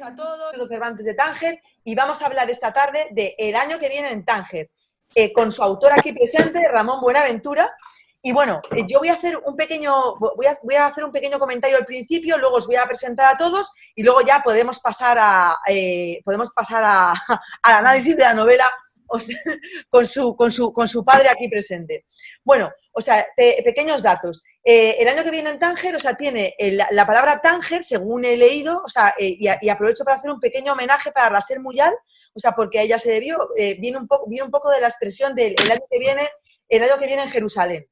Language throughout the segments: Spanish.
a todos, soy Cervantes de Tánger y vamos a hablar esta tarde de El año que viene en Tánger, con su autor aquí presente, Ramón Buenaventura. Y bueno, yo voy a hacer un pequeño comentario al principio, luego os voy a presentar a todos y luego ya podemos pasar al análisis de la novela con su padre aquí presente. Bueno, o sea, pequeños datos. El año que viene en Tánger, o sea, tiene la palabra Tánger, según he leído, o sea, y aprovecho para hacer un pequeño homenaje para Raser Muyal, o sea, porque a ella se debió, viene un poco de la expresión del el año que viene en Jerusalén.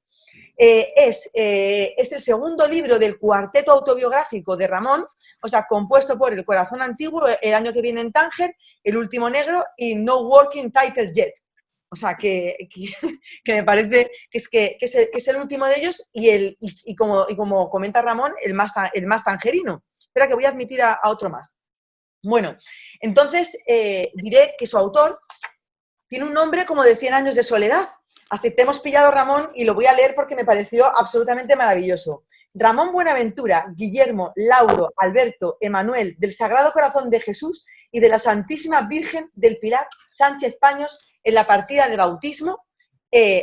Es el segundo libro del cuarteto autobiográfico de Ramón, o sea, compuesto por El corazón antiguo, El año que viene en Tánger, El último negro y No Working Title Yet. O sea, que me parece que es el último de ellos y como comenta Ramón, el más tangerino. Espera que voy a admitir a otro más. Bueno, entonces diré que su autor tiene un nombre como de 100 años de soledad. Así te hemos pillado, Ramón, y lo voy a leer porque me pareció absolutamente maravilloso. Ramón Buenaventura, Guillermo, Lauro, Alberto, Emanuel, del Sagrado Corazón de Jesús y de la Santísima Virgen del Pilar Sánchez Paños en la partida de bautismo,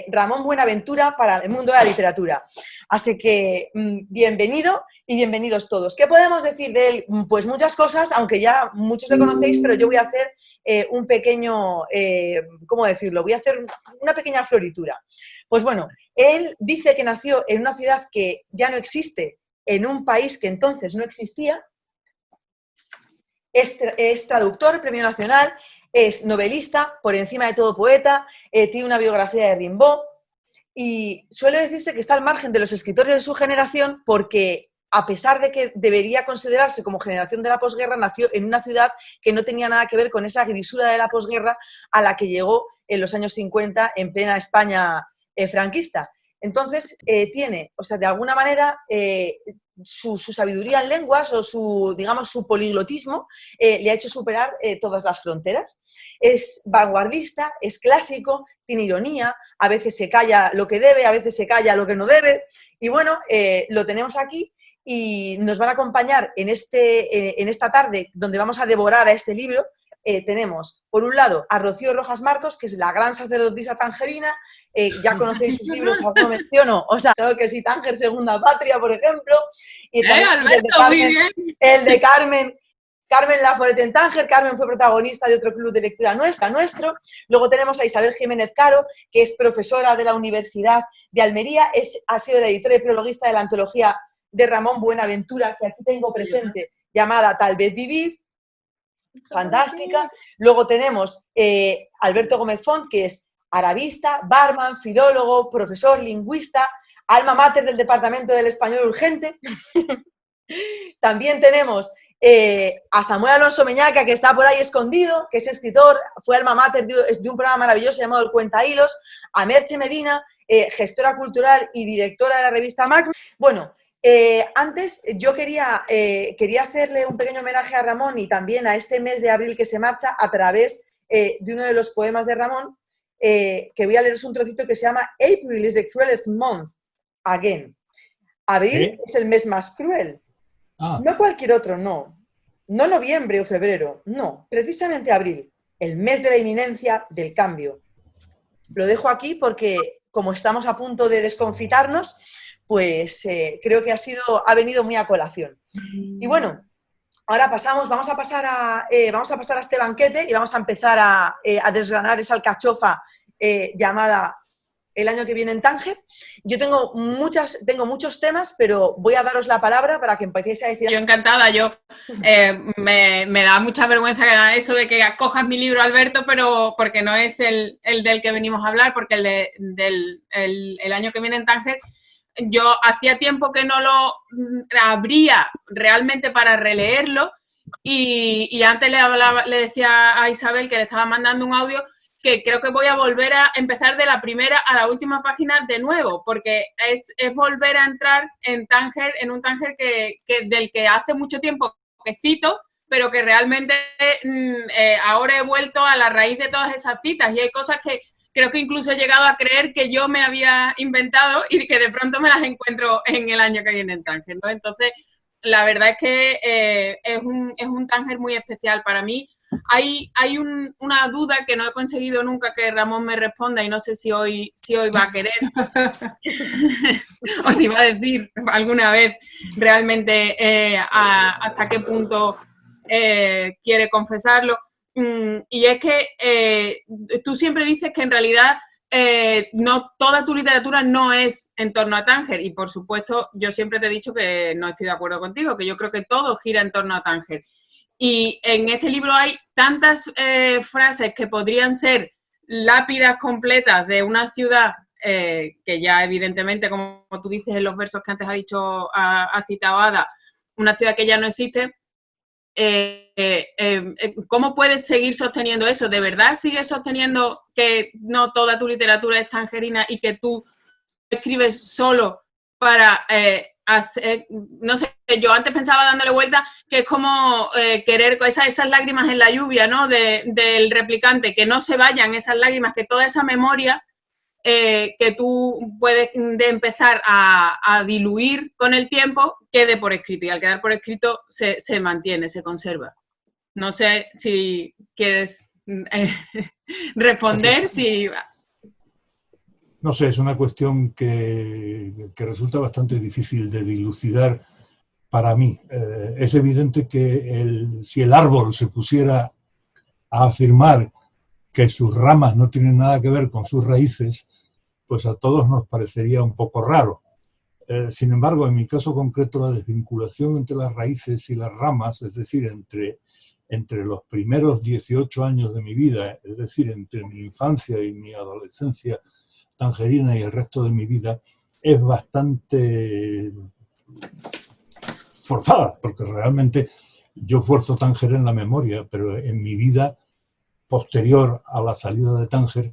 Ramón Buenaventura para el mundo de la literatura. Así que bienvenido y bienvenidos todos. ¿Qué podemos decir de él? Pues muchas cosas, aunque ya muchos lo conocéis, pero yo voy a hacer un pequeño, ¿cómo decirlo? Voy a hacer una pequeña floritura. Pues bueno, él dice que nació en una ciudad que ya no existe, en un país que entonces no existía, es traductor, premio nacional, es novelista, por encima de todo poeta, tiene una biografía de Rimbaud y suele decirse que está al margen de los escritores de su generación porque, a pesar de que debería considerarse como generación de la posguerra, nació en una ciudad que no tenía nada que ver con esa grisura de la posguerra a la que llegó en los años 50 en plena España franquista. Entonces, tiene, o sea, de alguna manera, su sabiduría en lenguas o su poliglotismo le ha hecho superar todas las fronteras. Es vanguardista, es clásico, tiene ironía, a veces se calla lo que debe, a veces se calla lo que no debe. Y bueno, lo tenemos aquí y nos van a acompañar en esta tarde donde vamos a devorar a este libro. Tenemos, por un lado, a Rocío Rojas Marcos, que es la gran sacerdotisa tangerina. Ya conocéis sus libros, alguno menciono, o sea, creo que sí, Tánger, Segunda Patria, por ejemplo. Y también Alberto, muy bien. El de Carmen Laforet en Tánger. Carmen fue protagonista de otro club de lectura nuestro. Luego tenemos a Isabel Jiménez Caro, que es profesora de la Universidad de Almería, ha sido la editora y prologuista de la antología de Ramón Buenaventura, que aquí tengo presente, llamada Tal vez vivir. Fantástica. Luego tenemos Alberto Gómez Font, que es arabista, barman, filólogo, profesor, lingüista, alma mater del Departamento del Español Urgente. También tenemos a Samuel Alonso Meñaca, que está por ahí escondido, que es escritor, fue alma mater de un programa maravilloso llamado El Cuenta Hilos. A Merche Medina, gestora cultural y directora de la revista Mac. Bueno, antes yo quería hacerle un pequeño homenaje a Ramón y también a este mes de abril que se marcha a través de uno de los poemas de Ramón, que voy a leeros un trocito que se llama April is the cruelest month again. Abril es el mes más cruel. No cualquier otro, no. No noviembre o febrero, no. Precisamente abril, el mes de la inminencia del cambio. Lo dejo aquí porque, como estamos a punto de desconfitarnos, pues creo que ha venido muy a colación. Y bueno, ahora vamos a pasar a este banquete y vamos a empezar a desgranar esa alcachofa llamada El año que viene en Tánger. Yo tengo muchos temas, pero voy a daros la palabra para que empecéis a decir... Yo encantada, me da mucha vergüenza eso de que cojas mi libro, Alberto, pero porque no es el del que venimos a hablar, porque el año que viene en Tánger, yo hacía tiempo que no lo abría realmente para releerlo y antes le decía a Isabel que le estaba mandando un audio que creo que voy a volver a empezar de la primera a la última página de nuevo, porque es volver a entrar en Tánger, en un Tánger del que hace mucho tiempo que cito, pero que realmente ahora he vuelto a la raíz de todas esas citas y hay cosas que creo que incluso he llegado a creer que yo me había inventado y que de pronto me las encuentro en el año que viene en Tánger, ¿no? Entonces, la verdad es que es un Tánger muy especial para mí. Hay una duda que no he conseguido nunca que Ramón me responda y no sé si hoy va a querer o si va a decir alguna vez realmente hasta qué punto quiere confesarlo. Y es que tú siempre dices que en realidad no toda tu literatura no es en torno a Tánger, y por supuesto yo siempre te he dicho que no estoy de acuerdo contigo, que yo creo que todo gira en torno a Tánger. Y en este libro hay tantas frases que podrían ser lápidas completas de una ciudad que ya evidentemente, como tú dices en los versos que antes ha citado Ada, una ciudad que ya no existe. ¿Cómo puedes seguir sosteniendo eso? ¿De verdad sigues sosteniendo que no toda tu literatura es tangerina y que tú escribes solo para hacer, no sé, yo antes pensaba dándole vuelta que es como querer esas lágrimas en la lluvia, ¿no? Del replicante, que no se vayan esas lágrimas, que toda esa memoria que tú puedes de empezar a diluir con el tiempo, quede por escrito, y al quedar por escrito se mantiene, se conserva. No sé si quieres responder, si... No sé, es una cuestión que resulta bastante difícil de dilucidar para mí. Es evidente que si el árbol se pusiera a afirmar que sus ramas no tienen nada que ver con sus raíces, pues a todos nos parecería un poco raro. Sin embargo, en mi caso concreto, la desvinculación entre las raíces y las ramas, es decir, entre los primeros 18 años de mi vida, es decir, entre mi infancia y mi adolescencia tangerina y el resto de mi vida, es bastante forzada, porque realmente yo fuerzo Tánger en la memoria, pero en mi vida posterior a la salida de Tánger,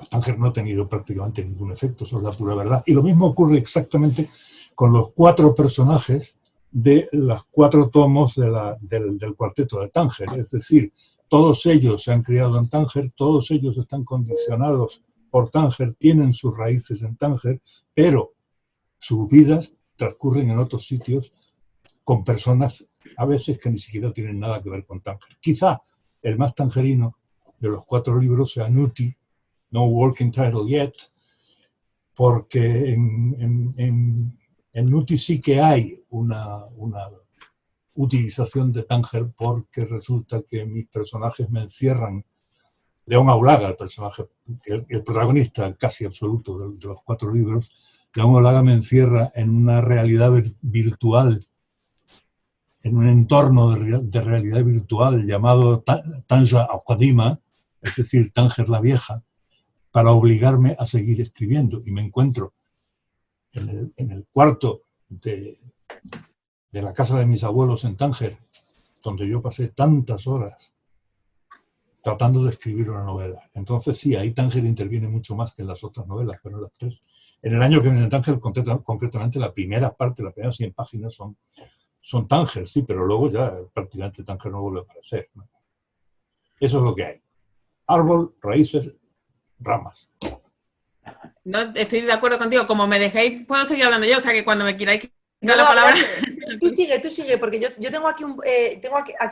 Tánger no ha tenido prácticamente ningún efecto, eso es la pura verdad. Y lo mismo ocurre exactamente con los 4 personajes de los 4 tomos del cuarteto de Tánger. Es decir, todos ellos se han criado en Tánger, todos ellos están condicionados por Tánger, tienen sus raíces en Tánger, pero sus vidas transcurren en otros sitios con personas a veces que ni siquiera tienen nada que ver con Tánger. Quizá el más tangerino de los 4 libros sea Nutty, No Working Title Yet, porque en Nutty sí que hay una utilización de Tánger, porque resulta que mis personajes me encierran. León Aulaga, el personaje, el protagonista casi absoluto de los 4 libros, León Aulaga me encierra en una realidad virtual, en un entorno de realidad virtual llamado Tanja al-Qadima, es decir, Tánger la Vieja, para obligarme a seguir escribiendo. Y me encuentro en el cuarto de la casa de mis abuelos en Tánger, donde yo pasé tantas horas tratando de escribir una novela. Entonces sí, ahí Tánger interviene mucho más que en las otras novelas, pero en las 3. En el año que viene en Tánger, concretamente la primera parte, las primeras 100 páginas son Tánger, sí, pero luego ya prácticamente Tánger no vuelve a aparecer, ¿no? Eso es lo que hay. Árbol, raíces, ramas. No, estoy de acuerdo contigo. Como me dejéis, puedo seguir hablando yo, o sea que cuando me queráis dar la palabra... Tú sigue, porque yo tengo aquí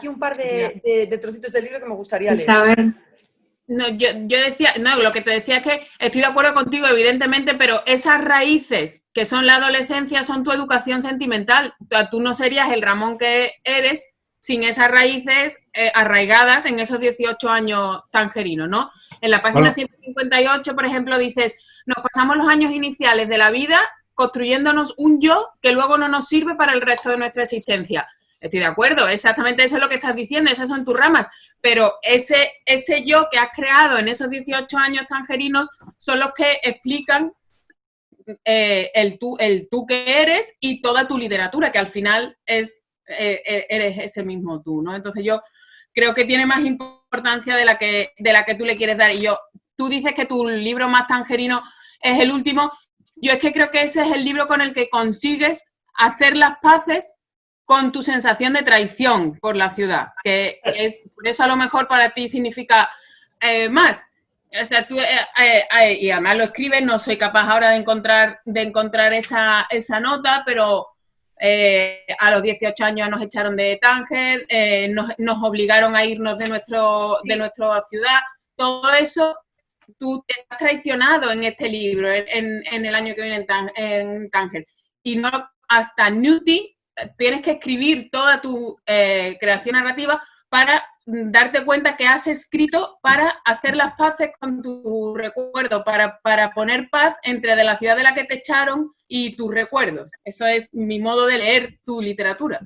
un par de trocitos del libro que me gustaría leer. No, yo decía, no, lo que te decía es que estoy de acuerdo contigo, evidentemente, pero esas raíces que son la adolescencia son tu educación sentimental. O sea, tú no serías el Ramón que eres sin esas raíces arraigadas en esos 18 años tangerinos, ¿no? En la página 158, por ejemplo, dices, nos pasamos los años iniciales de la vida construyéndonos un yo que luego no nos sirve para el resto de nuestra existencia. Estoy de acuerdo, exactamente eso es lo que estás diciendo, esas son tus ramas, pero ese yo que has creado en esos 18 años tangerinos son los que explican el tú que eres y toda tu literatura, que al final eres ese mismo tú, ¿no? Entonces yo creo que tiene más importancia de la que tú le quieres dar. Y tú dices que tu libro más tangerino es el último. Yo es que creo que ese es el libro con el que consigues hacer las paces con tu sensación de traición por la ciudad, que es, por eso a lo mejor para ti significa más. O sea, tú, y además lo escribes, no soy capaz ahora de encontrar esa nota, pero a los 18 años nos echaron de Tánger, nos obligaron a irnos de nuestra ciudad. Todo eso tú te has traicionado en este libro, en el año que viene en Tánger. Y no hasta Newty tienes que escribir toda tu creación narrativa para darte cuenta que has escrito para hacer las paces con tu recuerdo, para poner paz entre de la ciudad de la que te echaron y tus recuerdos. Eso es mi modo de leer tu literatura.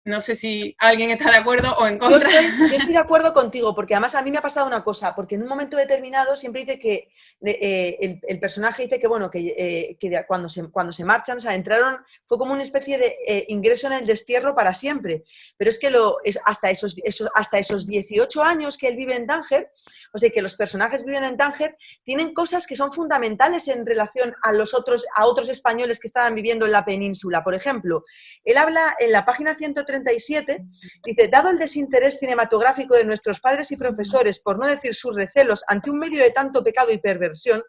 No sé si alguien está de acuerdo o en contra. Yo estoy de acuerdo contigo, porque además a mí me ha pasado una cosa, porque en un momento determinado siempre dice que el personaje dice que, bueno, que cuando se marchan, o sea, entraron, fue como una especie de ingreso en el destierro para siempre. Pero es que hasta esos 18 años que él vive en Tánger, o sea, que los personajes viven en Tánger, tienen cosas que son fundamentales en relación a otros españoles que estaban viviendo en la península. Por ejemplo, él habla en la página 137, dice, dado el desinterés cinematográfico de nuestros padres y profesores, por no decir sus recelos, ante un medio de tanto pecado y perversión,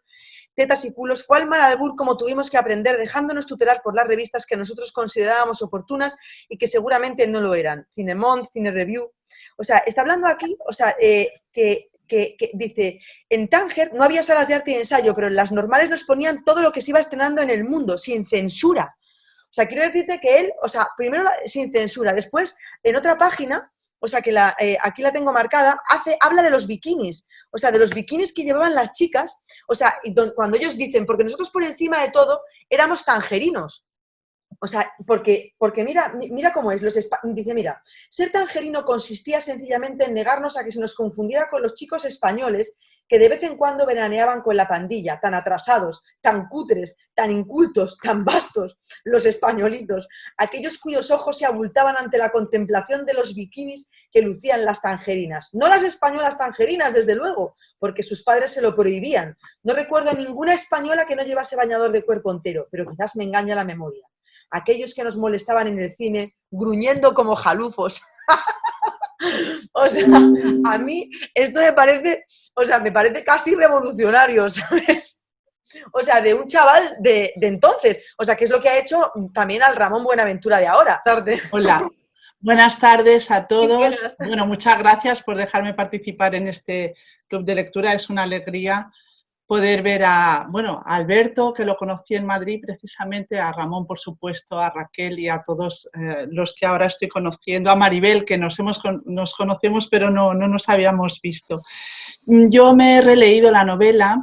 tetas y culos, fue al mal albur como tuvimos que aprender, dejándonos tutelar por las revistas que nosotros considerábamos oportunas y que seguramente no lo eran. Cinemont, Cine Review. O sea, está hablando aquí, o sea, que dice, en Tánger no había salas de arte y ensayo, pero en las normales nos ponían todo lo que se iba estrenando en el mundo, sin censura. O sea, quiero decirte que él, o sea, primero sin censura, después en otra página, o sea, que aquí la tengo marcada, habla de los bikinis, o sea, de los bikinis que llevaban las chicas, o sea, cuando ellos dicen, porque nosotros por encima de todo éramos tangerinos. O sea, porque mira cómo es. Dice, mira, ser tangerino consistía sencillamente en negarnos a que se nos confundiera con los chicos españoles que de vez en cuando veraneaban con la pandilla, tan atrasados, tan cutres, tan incultos, tan vastos, los españolitos, aquellos cuyos ojos se abultaban ante la contemplación de los bikinis que lucían las tangerinas. No las españolas tangerinas, desde luego, porque sus padres se lo prohibían. No recuerdo a ninguna española que no llevase bañador de cuerpo entero, pero quizás me engaña la memoria. Aquellos que nos molestaban en el cine, gruñendo como jalufos. O sea, a mí esto me parece casi revolucionario, ¿sabes? O sea, de un chaval de entonces. O sea, que es lo que ha hecho también al Ramón Buenaventura de ahora. Hola, buenas tardes a todos. Bueno, muchas gracias por dejarme participar en este club de lectura. Es una alegría poder ver a Alberto, que lo conocí en Madrid precisamente, a Ramón, por supuesto, a Raquel y a todos los que ahora estoy conociendo, a Maribel, que nos conocemos pero no nos habíamos visto. Yo me he releído la novela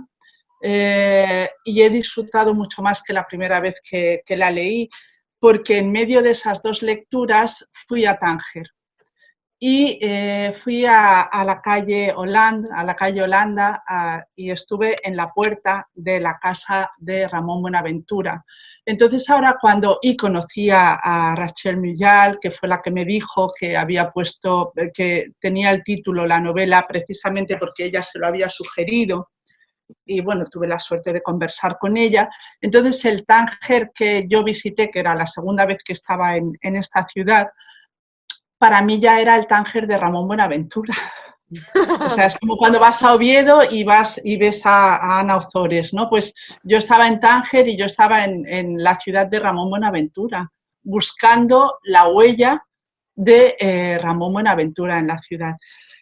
y he disfrutado mucho más que la primera vez que la leí, porque en medio de esas dos lecturas fui a Tánger. Y fui a la calle Holanda, y estuve en la puerta de la casa de Ramón Buenaventura. Entonces ahora conocí a Rachel Muyal, que fue la que me dijo que había puesto, que tenía el título, la novela, precisamente porque ella se lo había sugerido. Y bueno, tuve la suerte de conversar con ella. Entonces el Tánger que yo visité, que era la segunda vez que estaba en esta ciudad, para mí ya era el Tánger de Ramón Buenaventura. O sea, es como cuando vas a Oviedo y ves a Ana Ozores, ¿no? Pues yo estaba en Tánger y yo estaba en la ciudad de Ramón Buenaventura, buscando la huella de Ramón Buenaventura en la ciudad.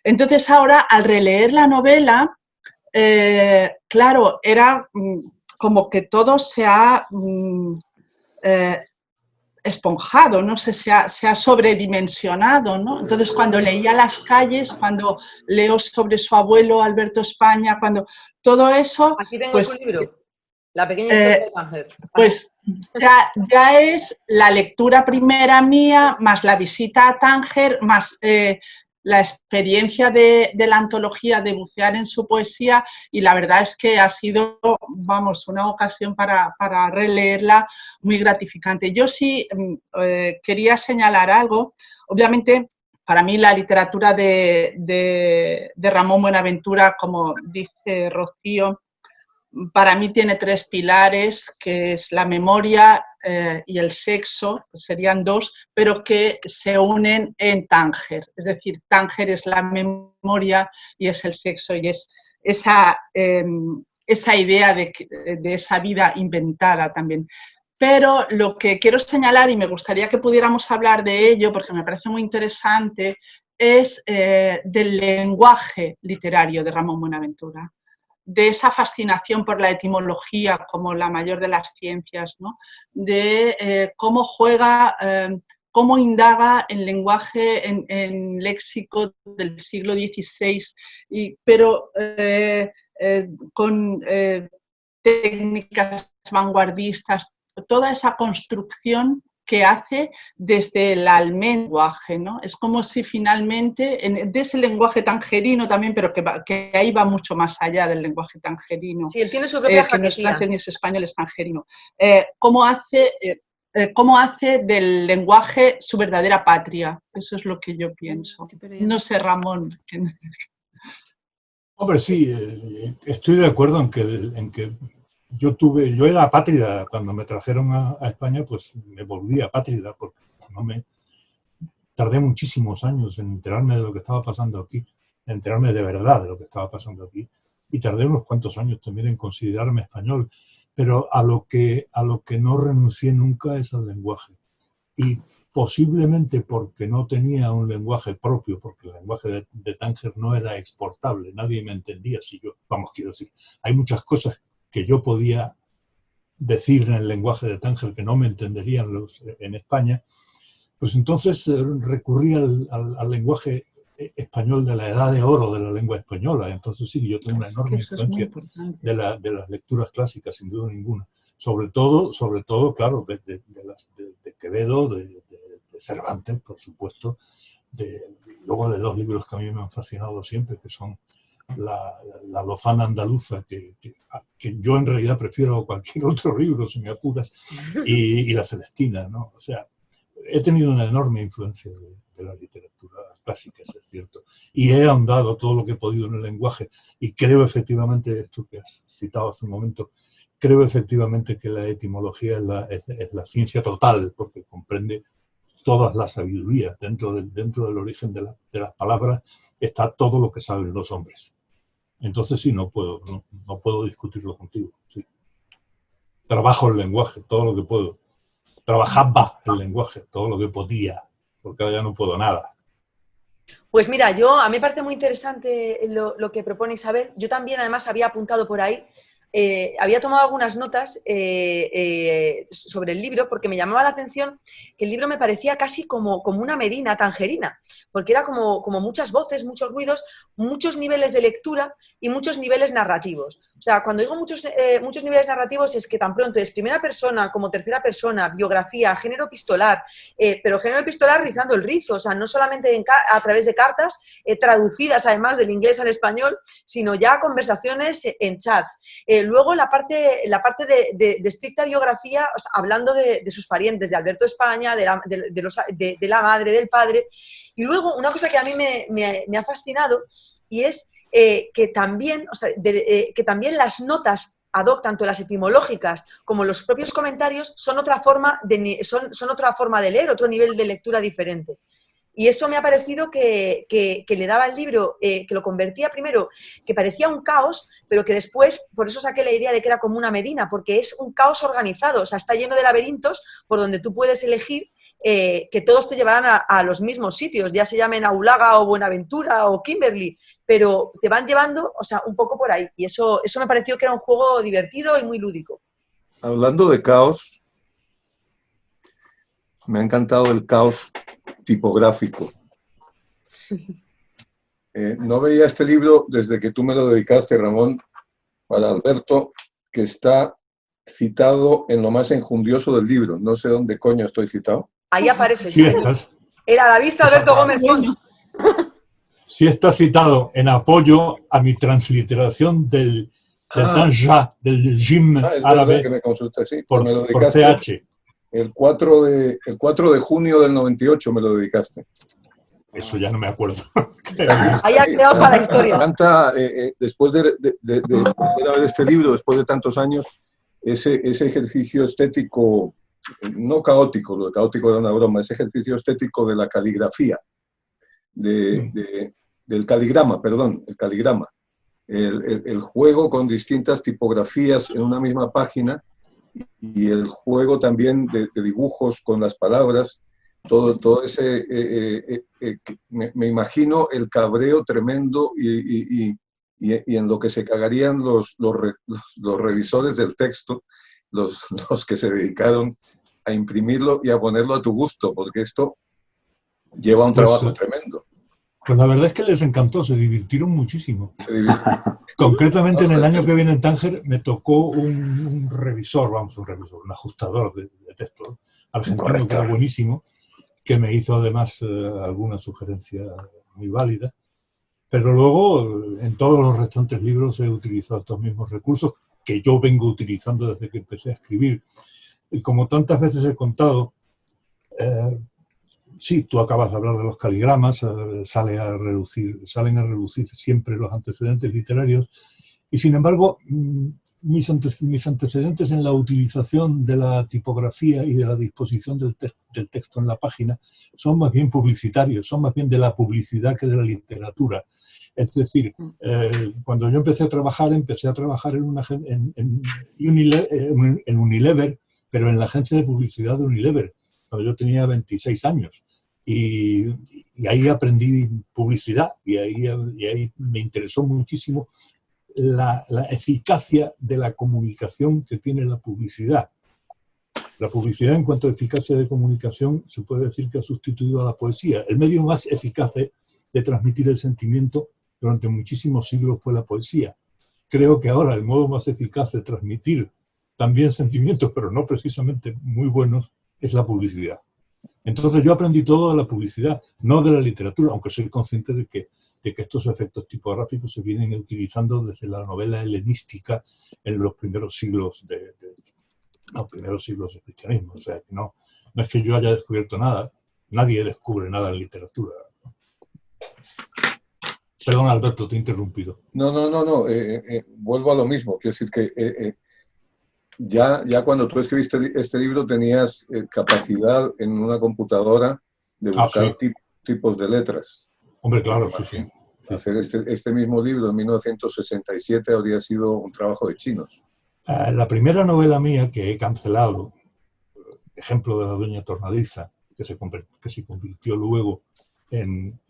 Entonces ahora, al releer la novela, claro, era como que todo se ha esponjado, no sé, se ha sobredimensionado, ¿no? Entonces, cuando leía Las calles, cuando leo sobre su abuelo Alberto España, cuando todo eso... Aquí tengo pues, su libro, La pequeña historia de Tánger. Pues ya es la lectura primera mía, más la visita a Tánger, más la experiencia de la antología, de bucear en su poesía, y la verdad es que ha sido, vamos, una ocasión para releerla muy gratificante. Yo sí quería señalar algo. Obviamente, para mí la literatura de Ramón Buenaventura, como dice Rocío, para mí tiene tres pilares, que es la memoria y el sexo, serían dos, pero que se unen en Tánger. Es decir, Tánger es la memoria y es el sexo, y es esa idea de esa vida inventada también. Pero lo que quiero señalar, y me gustaría que pudiéramos hablar de ello, porque me parece muy interesante, es del lenguaje literario de Ramón Buenaventura, de esa fascinación por la etimología como la mayor de las ciencias, ¿no? De cómo juega, cómo indaga en lenguaje, en léxico del siglo XVI, pero con técnicas vanguardistas, toda esa construcción que hace desde el almenguaje, ¿no? Es como si finalmente, de ese lenguaje tangerino también, pero que ahí va mucho más allá del lenguaje tangerino. Sí, él tiene su propia que no es francés ni es español, es tangerino. ¿Cómo hace del lenguaje su verdadera patria? Eso es lo que yo pienso. No sé, Ramón. Hombre, sí, estoy de acuerdo en que yo era apátrida cuando me trajeron a España, pues me volví apátrida porque tardé muchísimos años en enterarme de lo que estaba pasando aquí, en enterarme de verdad de lo que estaba pasando aquí, y tardé unos cuantos años también en considerarme español, pero a lo que no renuncié nunca es al lenguaje. Y posiblemente porque no tenía un lenguaje propio, porque el lenguaje de Tánger no era exportable, nadie me entendía. Quiero decir, hay muchas cosas que yo podía decir en el lenguaje de Tánger que no me entenderían en España, pues entonces recurrí al lenguaje español de la edad de oro de la lengua española. Entonces sí, yo tengo una enorme influencia de las lecturas clásicas, sin duda ninguna. Sobre todo claro, de Quevedo, de Cervantes, por supuesto, luego de dos libros que a mí me han fascinado siempre, que son la Lozana andaluza, que yo en realidad prefiero a cualquier otro libro, si me apuras, y la Celestina, ¿no? O sea, he tenido una enorme influencia de la literatura clásica, eso es cierto, y he ahondado todo lo que he podido en el lenguaje, y creo efectivamente, esto que has citado hace un momento, creo efectivamente que la etimología es la ciencia total, porque comprende todas las sabidurías. Dentro del origen de las palabras está todo lo que saben los hombres. Entonces sí, no puedo discutirlo contigo. Sí. Trabajo el lenguaje, todo lo que puedo. Trabajaba el lenguaje, todo lo que podía, porque ahora ya no puedo nada. Pues mira, a mí me parece muy interesante lo que propone Isabel. Yo también, además, había apuntado por ahí, había tomado algunas notas sobre el libro, porque me llamaba la atención que el libro me parecía casi como una Medina tangerina, porque era como muchas voces, muchos ruidos, muchos niveles de lectura y muchos niveles narrativos. O sea, cuando digo muchos niveles narrativos es que tan pronto es primera persona como tercera persona, biografía, género epistolar, pero género epistolar rizando el rizo, o sea, no solamente a través de cartas traducidas además del inglés al español, sino ya conversaciones en chats. Luego la parte de estricta biografía, o sea, hablando de sus parientes, de Alberto España, de la madre, del padre. Y luego una cosa que a mí me ha fascinado y es que también las notas ad hoc, tanto las etimológicas como los propios comentarios, son otra forma de leer, otro nivel de lectura diferente. Y eso me ha parecido que le daba al libro, que lo convertía primero, que parecía un caos, pero que después, por eso saqué la idea de que era como una Medina, porque es un caos organizado, o sea, está lleno de laberintos por donde tú puedes elegir que todos te llevarán a los mismos sitios, ya se llamen Aulaga o Buenaventura o Kimberley, pero te van llevando, o sea, un poco por ahí. Y eso me pareció que era un juego divertido y muy lúdico. Hablando de caos, me ha encantado el caos tipográfico. No veía este libro desde que tú me lo dedicaste, Ramón, para Alberto, que está citado en lo más enjundioso del libro. No sé dónde coño estoy citado. Ahí aparece. Sí, estás. Era a la vista Alberto Gómez Pons. Sí está citado en apoyo a mi transliteración del Tanja, del Jim árabe, que me consulté, sí, por me lo dedicaste CH. el 4 de junio del 98 me lo dedicaste. Eso ya no me acuerdo. Ahí ha quedado para la historia. Me encanta, después de ver este libro, después de tantos años, ese ejercicio estético, no caótico, lo de caótico era una broma, ese ejercicio estético de la caligrafía, del caligrama, perdón, el caligrama. El juego con distintas tipografías en una misma página y el juego también de dibujos con las palabras, todo ese, me imagino el cabreo tremendo y en lo que se cagarían los revisores del texto, los que se dedicaron a imprimirlo y a ponerlo a tu gusto, porque esto lleva un trabajo tremendo. Pues la verdad es que les encantó, se divirtieron muchísimo. Concretamente en el año que viene en Tánger me tocó un revisor, un ajustador de texto argentino que era buenísimo, que me hizo además alguna sugerencia muy válida. Pero luego en todos los restantes libros he utilizado estos mismos recursos que yo vengo utilizando desde que empecé a escribir. Y como tantas veces he contado, sí, tú acabas de hablar de los caligramas, salen a relucir siempre los antecedentes literarios, y sin embargo, mis antecedentes en la utilización de la tipografía y de la disposición del texto en la página son más bien publicitarios, son más bien de la publicidad que de la literatura. Es decir, cuando yo empecé a trabajar en Unilever, pero en la agencia de publicidad de Unilever, cuando yo tenía 26 años. Y ahí aprendí publicidad y ahí me interesó muchísimo la eficacia de la comunicación que tiene la publicidad. La publicidad, en cuanto a eficacia de comunicación, se puede decir que ha sustituido a la poesía. El medio más eficaz de transmitir el sentimiento durante muchísimos siglos fue la poesía. Creo que ahora el modo más eficaz de transmitir también sentimientos, pero no precisamente muy buenos, es la publicidad. Entonces yo aprendí todo de la publicidad, no de la literatura, aunque soy consciente de que estos efectos tipográficos se vienen utilizando desde la novela helenística en los primeros siglos del cristianismo. O sea, que no es que yo haya descubierto nada, nadie descubre nada en literatura. Perdón, Alberto, te he interrumpido. No, vuelvo a lo mismo. Quiero decir que ya cuando tú escribiste este libro tenías capacidad en una computadora de buscar tipos de letras. Hombre, claro, sí. Hacer este mismo libro en 1967 habría sido un trabajo de chinos. La primera novela mía que he cancelado, ejemplo de la Doña Tornadiza, que se convirtió luego en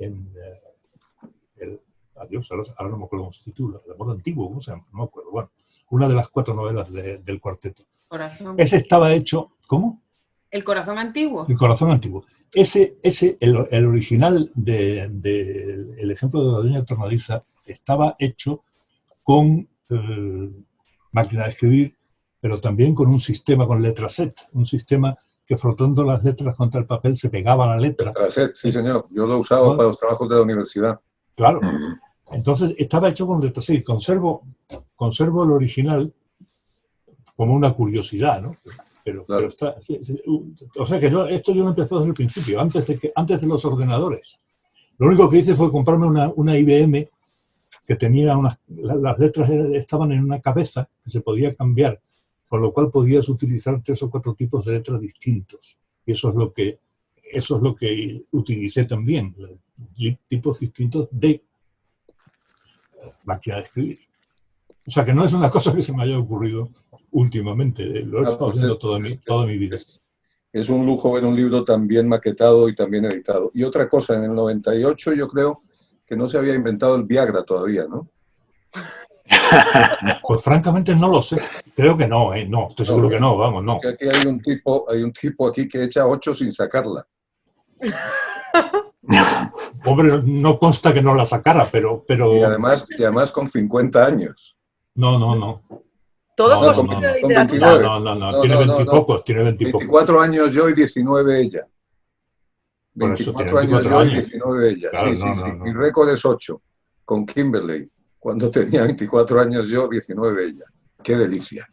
Adiós, ahora no me acuerdo cómo se titula, El amor antiguo, ¿cómo se llama? No me acuerdo. Bueno, una de las 4 novelas del cuarteto. Corazón. Ese estaba hecho, ¿cómo? ¿El corazón antiguo? El corazón antiguo. El original del ejemplo de la Doña Tornadiza estaba hecho con máquina de escribir, pero también con un sistema, con letraset, un sistema que frotando las letras contra el papel se pegaba la letra. Letraset, sí señor, yo lo usaba para los trabajos de la universidad. Claro. Entonces estaba hecho con letraset. Conservo el original como una curiosidad, ¿no? Pero está, o sea que esto yo lo empecé desde el principio, antes de los ordenadores. Lo único que hice fue comprarme una IBM que tenía las letras estaban en una cabeza que se podía cambiar, con lo cual podías utilizar 3 o 4 tipos de letras distintos. Y eso es lo que utilicé también, tipos distintos de máquina de escribir. O sea que no es una cosa que se me haya ocurrido últimamente, lo he estado haciendo toda mi vida. Es un lujo ver un libro tan bien maquetado y tan bien editado. Y otra cosa, en el 98 yo creo que no se había inventado el Viagra todavía, ¿no? Pues francamente no lo sé. Creo que no, no, estoy seguro que no, vamos, no. Aquí hay un tipo aquí que echa 8 sin sacarla. Hombre, no consta que no la sacara, pero... Y además con 50 años. No. Todos con de literatura. No, tiene 20 y pocos, tiene 20 y pocos. 24 años yo y 19 ella. 24 años yo y 19 ella. Claro, sí. Mi récord es 8, con Kimberley. Cuando tenía 24 años yo, 19 ella. ¡Qué delicia!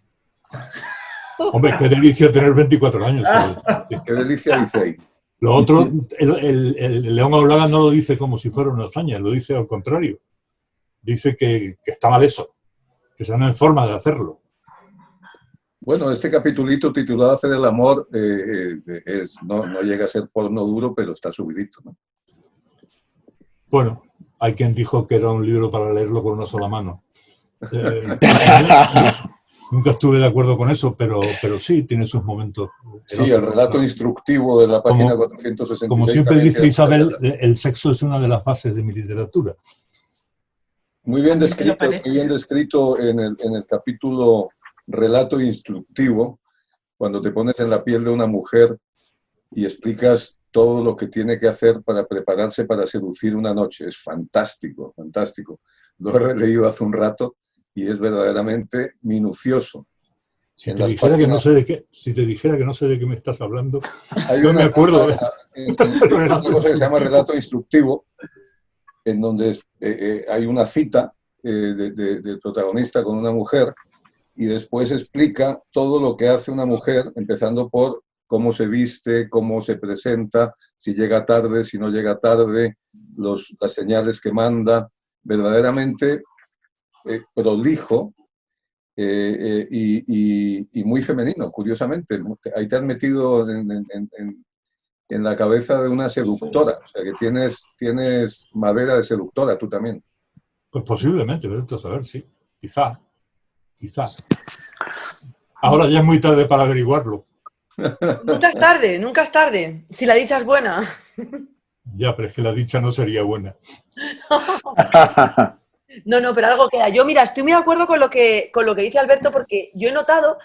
Hombre, qué delicia tener 24 años. ¡Qué delicia dice ahí! Lo otro, el León Aulaga no lo dice como si fuera una hazaña, lo dice al contrario. Dice que está mal eso, que no hay forma de hacerlo. Bueno, este capitulito titulado Hacer el amor no llega a ser porno duro, pero está subidito, ¿no? Bueno, hay quien dijo que era un libro para leerlo con una sola mano. Nunca estuve de acuerdo con eso, pero sí, tiene sus momentos. Sí, el relato instructivo de la página 466. Como siempre dice Isabel, el sexo es una de las bases de mi literatura. Muy bien descrito en el capítulo relato instructivo, cuando te pones en la piel de una mujer y explicas todo lo que tiene que hacer para prepararse para seducir una noche. Es fantástico, fantástico. Lo he releído hace un rato y es verdaderamente minucioso. Si te dijera que no sé de qué me estás hablando, yo me acuerdo. Una cosa que se llama relato instructivo, en donde hay una cita del protagonista con una mujer y después explica todo lo que hace una mujer, empezando por cómo se viste, cómo se presenta, si llega tarde, si no llega tarde, las señales que manda, verdaderamente prolijo y muy femenino, curiosamente. Ahí te has metido en la cabeza de una seductora, o sea que tienes madera de seductora tú también. Pues posiblemente, vete a saber, sí, quizá. Ahora ya es muy tarde para averiguarlo. Nunca es tarde, si la dicha es buena. Ya, pero es que la dicha no sería buena. No, pero algo queda. Yo, mira, estoy muy de acuerdo con lo que dice Alberto, porque yo he notado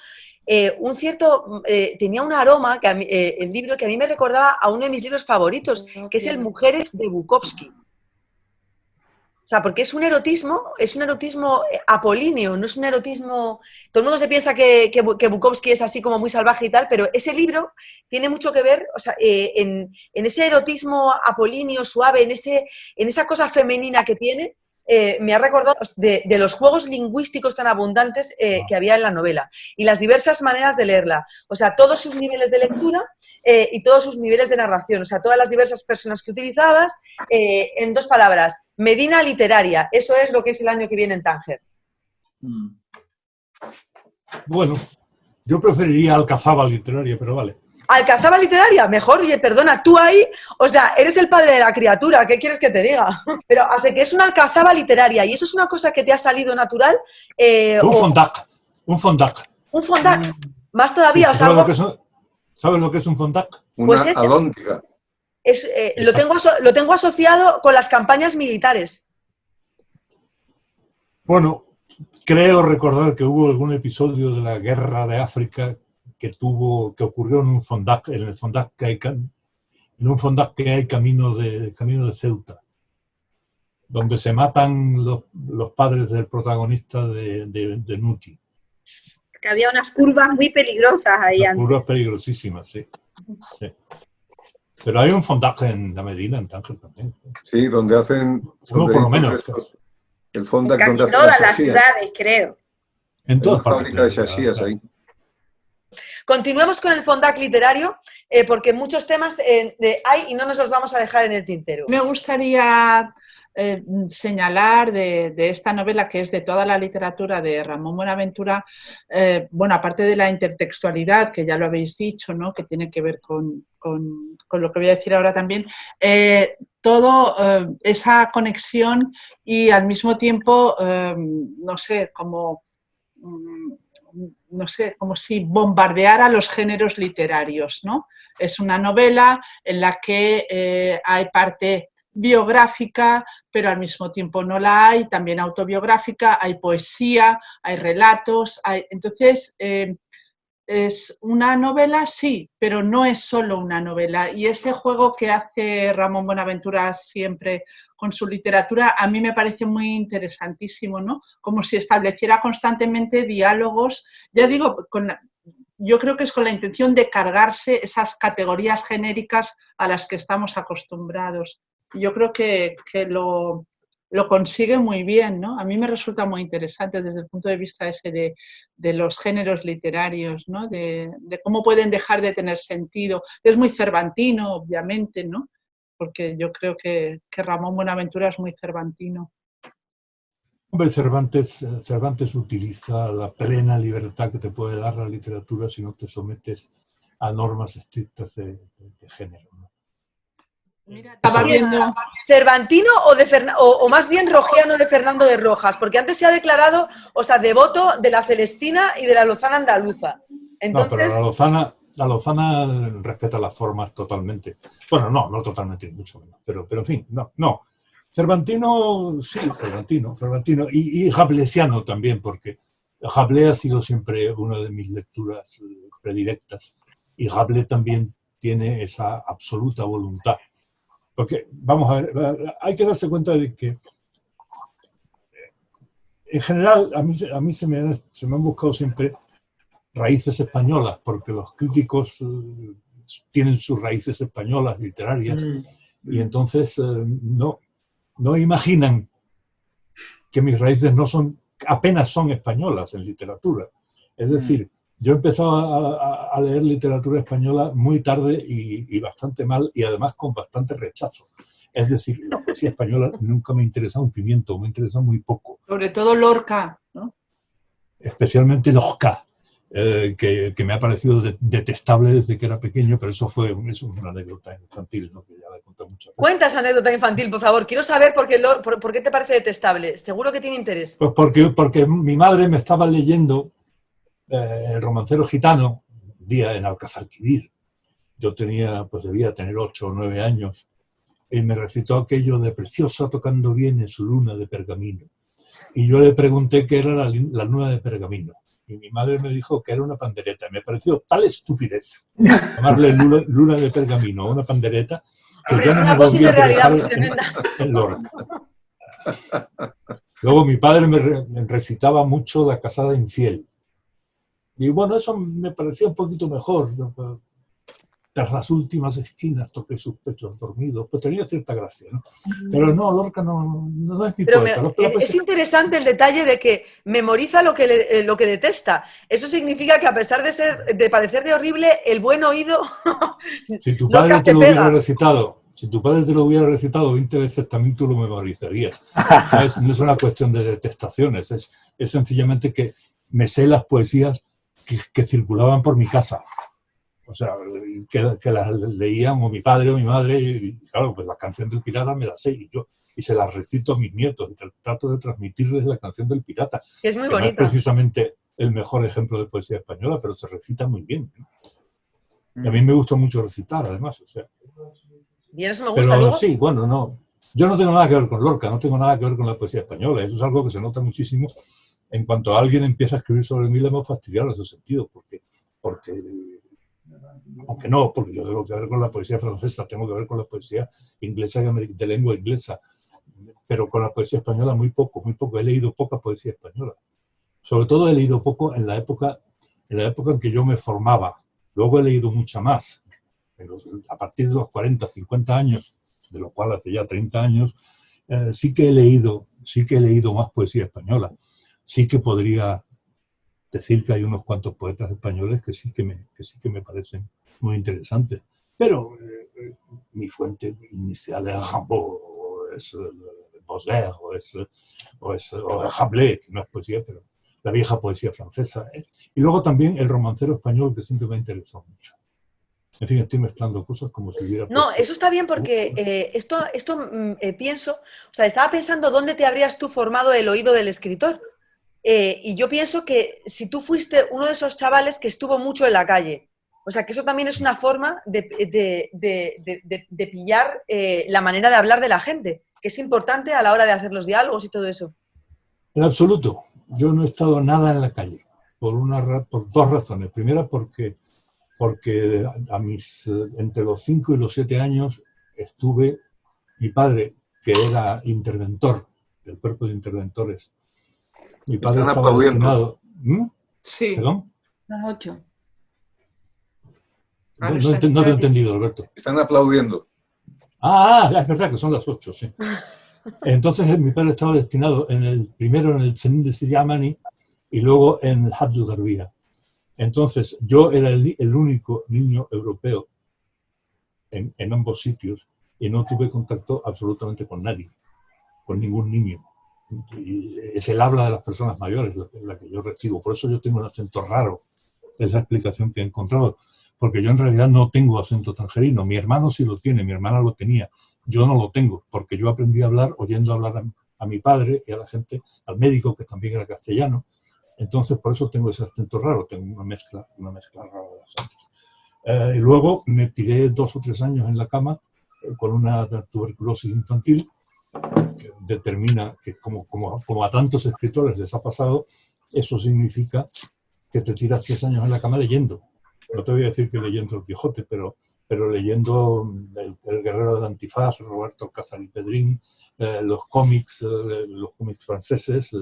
un cierto... tenía un aroma, el libro, que a mí me recordaba a uno de mis libros favoritos, que es el Mujeres de Bukowski. O sea, porque es un erotismo apolíneo, no es un erotismo... Todo el mundo se piensa que Bukowski es así como muy salvaje y tal, pero ese libro tiene mucho que ver, o sea, en ese erotismo apolíneo, suave, en esa cosa femenina que tiene, me ha recordado de los juegos lingüísticos tan abundantes que había en la novela y las diversas maneras de leerla. O sea, todos sus niveles de lectura y todos sus niveles de narración. O sea, todas las diversas personas que utilizabas en 2 palabras. Medina literaria. Eso es lo que es el año que viene en Tánger. Bueno, yo preferiría Alcazaba literaria, pero vale. ¿Alcazaba literaria? Mejor, oye, perdona, tú ahí, o sea, eres el padre de la criatura, ¿qué quieres que te diga? Pero hace que es una alcazaba literaria y eso es una cosa que te ha salido natural. Un fondac. Un fondac, más todavía. Sí, ¿sabes lo que es un fondac? Una alhóndiga. Lo tengo asociado con las campañas militares. Bueno, creo recordar que hubo algún episodio de la Guerra de África que ocurrió en un fondac, en un fondac que hay camino de Ceuta, donde se matan los padres del protagonista de Nuti. Que había unas curvas muy peligrosas ahí antes. Curvas peligrosísimas, sí. Pero hay un fondac en la Medina, en Tánger también. Sí, donde hacen... Uno por lo menos. El fondac en casi donde hacen todas las ciudades, creo. En todas partes. Fábrica de chasías ahí. Continuemos con el fondac literario, porque muchos temas hay y no nos los vamos a dejar en el tintero. Me gustaría señalar de esta novela, que es de toda la literatura de Ramón Buenaventura, bueno, aparte de la intertextualidad, que ya lo habéis dicho, ¿no?, que tiene que ver con lo que voy a decir ahora también, todo esa conexión y al mismo tiempo, no sé, como si bombardeara los géneros literarios, ¿no? Es una novela en la que hay parte biográfica, pero al mismo tiempo no la hay, también autobiográfica, hay poesía, hay relatos, entonces es una novela, sí, pero no es solo una novela. Y ese juego que hace Ramón Buenaventura siempre con su literatura a mí me parece muy interesantísimo, ¿no? Como si estableciera constantemente diálogos, ya digo, yo creo que es con la intención de cargarse esas categorías genéricas a las que estamos acostumbrados. Yo creo que lo consigue muy bien, ¿no? A mí me resulta muy interesante desde el punto de vista ese de los géneros literarios, ¿no? De cómo pueden dejar de tener sentido. Es muy cervantino, obviamente, ¿no? Porque yo creo que Ramón Buenaventura es muy cervantino. Hombre, Cervantes utiliza la plena libertad que te puede dar la literatura si no te sometes a normas estrictas de género, ¿no? Mira, estaba viendo... ¿Cervantino o más bien rogiano de Fernando de Rojas? Porque antes se ha declarado, o sea, devoto de la Celestina y de la Lozana andaluza. Entonces... No, pero la Lozana respeta las formas totalmente. Bueno, no totalmente, ni mucho menos. Pero en fin, no. Cervantino, sí, Cervantino. Y Jablesiano también, porque Rabelais ha sido siempre una de mis lecturas predilectas. Y Rabelais también tiene esa absoluta voluntad. Porque, vamos a ver, hay que darse cuenta de que, en general, a mí se me han buscado siempre raíces españolas, porque los críticos tienen sus raíces españolas literarias, y entonces no imaginan que mis raíces apenas son españolas en literatura. Es decir, yo he empezado a leer literatura española muy tarde y bastante mal, y además con bastante rechazo. Es decir, la poesía española nunca me ha interesado un pimiento, me ha interesado muy poco. Sobre todo Lorca, ¿no? Especialmente Lorca, que me ha parecido detestable desde que era pequeño, pero eso es una anécdota infantil, ¿no? Que ya la he contado muchas veces. Cuenta esa anécdota infantil, por favor. Quiero saber por qué te parece detestable. Seguro que tiene interés. Pues porque mi madre me estaba leyendo El romancero gitano, un día en Alcazarquivir. Yo debía tener 8 o 9 años, y me recitó aquello de preciosa tocando bien en su luna de pergamino. Y yo le pregunté qué era la luna de pergamino. Y mi madre me dijo que era una pandereta. Me pareció tal estupidez llamarle luna de pergamino a una pandereta, que ya no me volvió a interesar en Lorca. Luego mi padre me recitaba mucho La casada infiel. Y bueno, eso me parecía un poquito mejor. Tras las últimas esquinas toqué sus pechos dormidos. Pues tenía cierta gracia, ¿no? Pero no, Lorca no es mi poeta. Es interesante el detalle de que memoriza lo que detesta. Eso significa que a pesar de parecerle horrible, el buen oído... Si tu padre te lo hubiera recitado... Si tu padre te lo hubiera recitado 20 veces, también tú lo memorizarías. No es una cuestión de detestaciones, es sencillamente que me sé las poesías que circulaban por mi casa. O sea, que las leían o mi padre o mi madre, y claro, pues la canción del pirata me la sé, y se las recito a mis nietos, y trato de transmitirles la canción del pirata. Es muy bonita. No es precisamente el mejor ejemplo de poesía española, pero se recita muy bien, ¿no? Y a mí me gusta mucho recitar, además, o sea... Bien, eso me gusta. Pero luego... sí, bueno, no. Yo no tengo nada que ver con Lorca, no tengo nada que ver con la poesía española. Eso es algo que se nota muchísimo. En cuanto alguien empieza a escribir sobre mí, le hemos fastidiado en ese sentido, porque aunque no, porque yo tengo que ver con la poesía francesa, tengo que ver con la poesía inglesa y de lengua inglesa, pero con la poesía española muy poco. He leído poca poesía española. Sobre todo he leído poco en la época en que yo me formaba. Luego he leído mucha más. A partir de los 40, 50 años, de lo cual hace ya 30 años, sí que he leído más poesía española. Sí que podría decir que hay unos cuantos poetas españoles que sí que me parecen muy interesantes. Pero mi fuente inicial es Rimbaud, o es Baudelaire, o es Rabelais, que no es poesía, pero la vieja poesía francesa. Y luego también el romancero español, que siempre me ha interesado mucho. En fin, estoy mezclando cosas como si hubiera... No, eso está bien porque pienso, o sea, estaba pensando dónde te habrías tú formado el oído del escritor. Y yo pienso que si tú fuiste uno de esos chavales que estuvo mucho en la calle, o sea, que eso también es una forma de pillar la manera de hablar de la gente, que es importante a la hora de hacer los diálogos y todo eso. En absoluto. Yo no he estado nada en la calle, por 2 razones. Primera, porque entre los 5 y los 7 años mi padre, que era interventor del cuerpo de interventores, mi padre estaba destinado... Sí. ¿Perdón? Las 8. No te he entendido, Alberto. Están aplaudiendo. Es verdad que son las 8, sí. Entonces mi padre estaba destinado primero en el Cenin de Siriamani y luego en Abdul Garbia. Entonces yo era el único niño europeo en ambos sitios y no tuve contacto absolutamente con nadie, con ningún niño. Y es el habla de las personas mayores la que yo recibo. Por eso yo tengo un acento raro. Es la explicación que he encontrado. porque yo en realidad no tengo acento tangerino. Mi hermano sí lo tiene, mi hermana lo tenía. Yo no lo tengo, porque yo aprendí a hablar oyendo hablar a mi padre y a la gente, al médico, que también era castellano. Entonces, por eso tengo ese acento raro, tengo una mezcla rara de acentos. Y luego me tiré 2 o 3 años en la cama con una tuberculosis infantil, que determina que, como a tantos escritores les ha pasado, eso significa que te tiras 3 años en la cama leyendo. No te voy a decir que leyendo el Quijote, pero leyendo el Guerrero del Antifaz, Roberto Alcázar y Pedrín, los cómics franceses,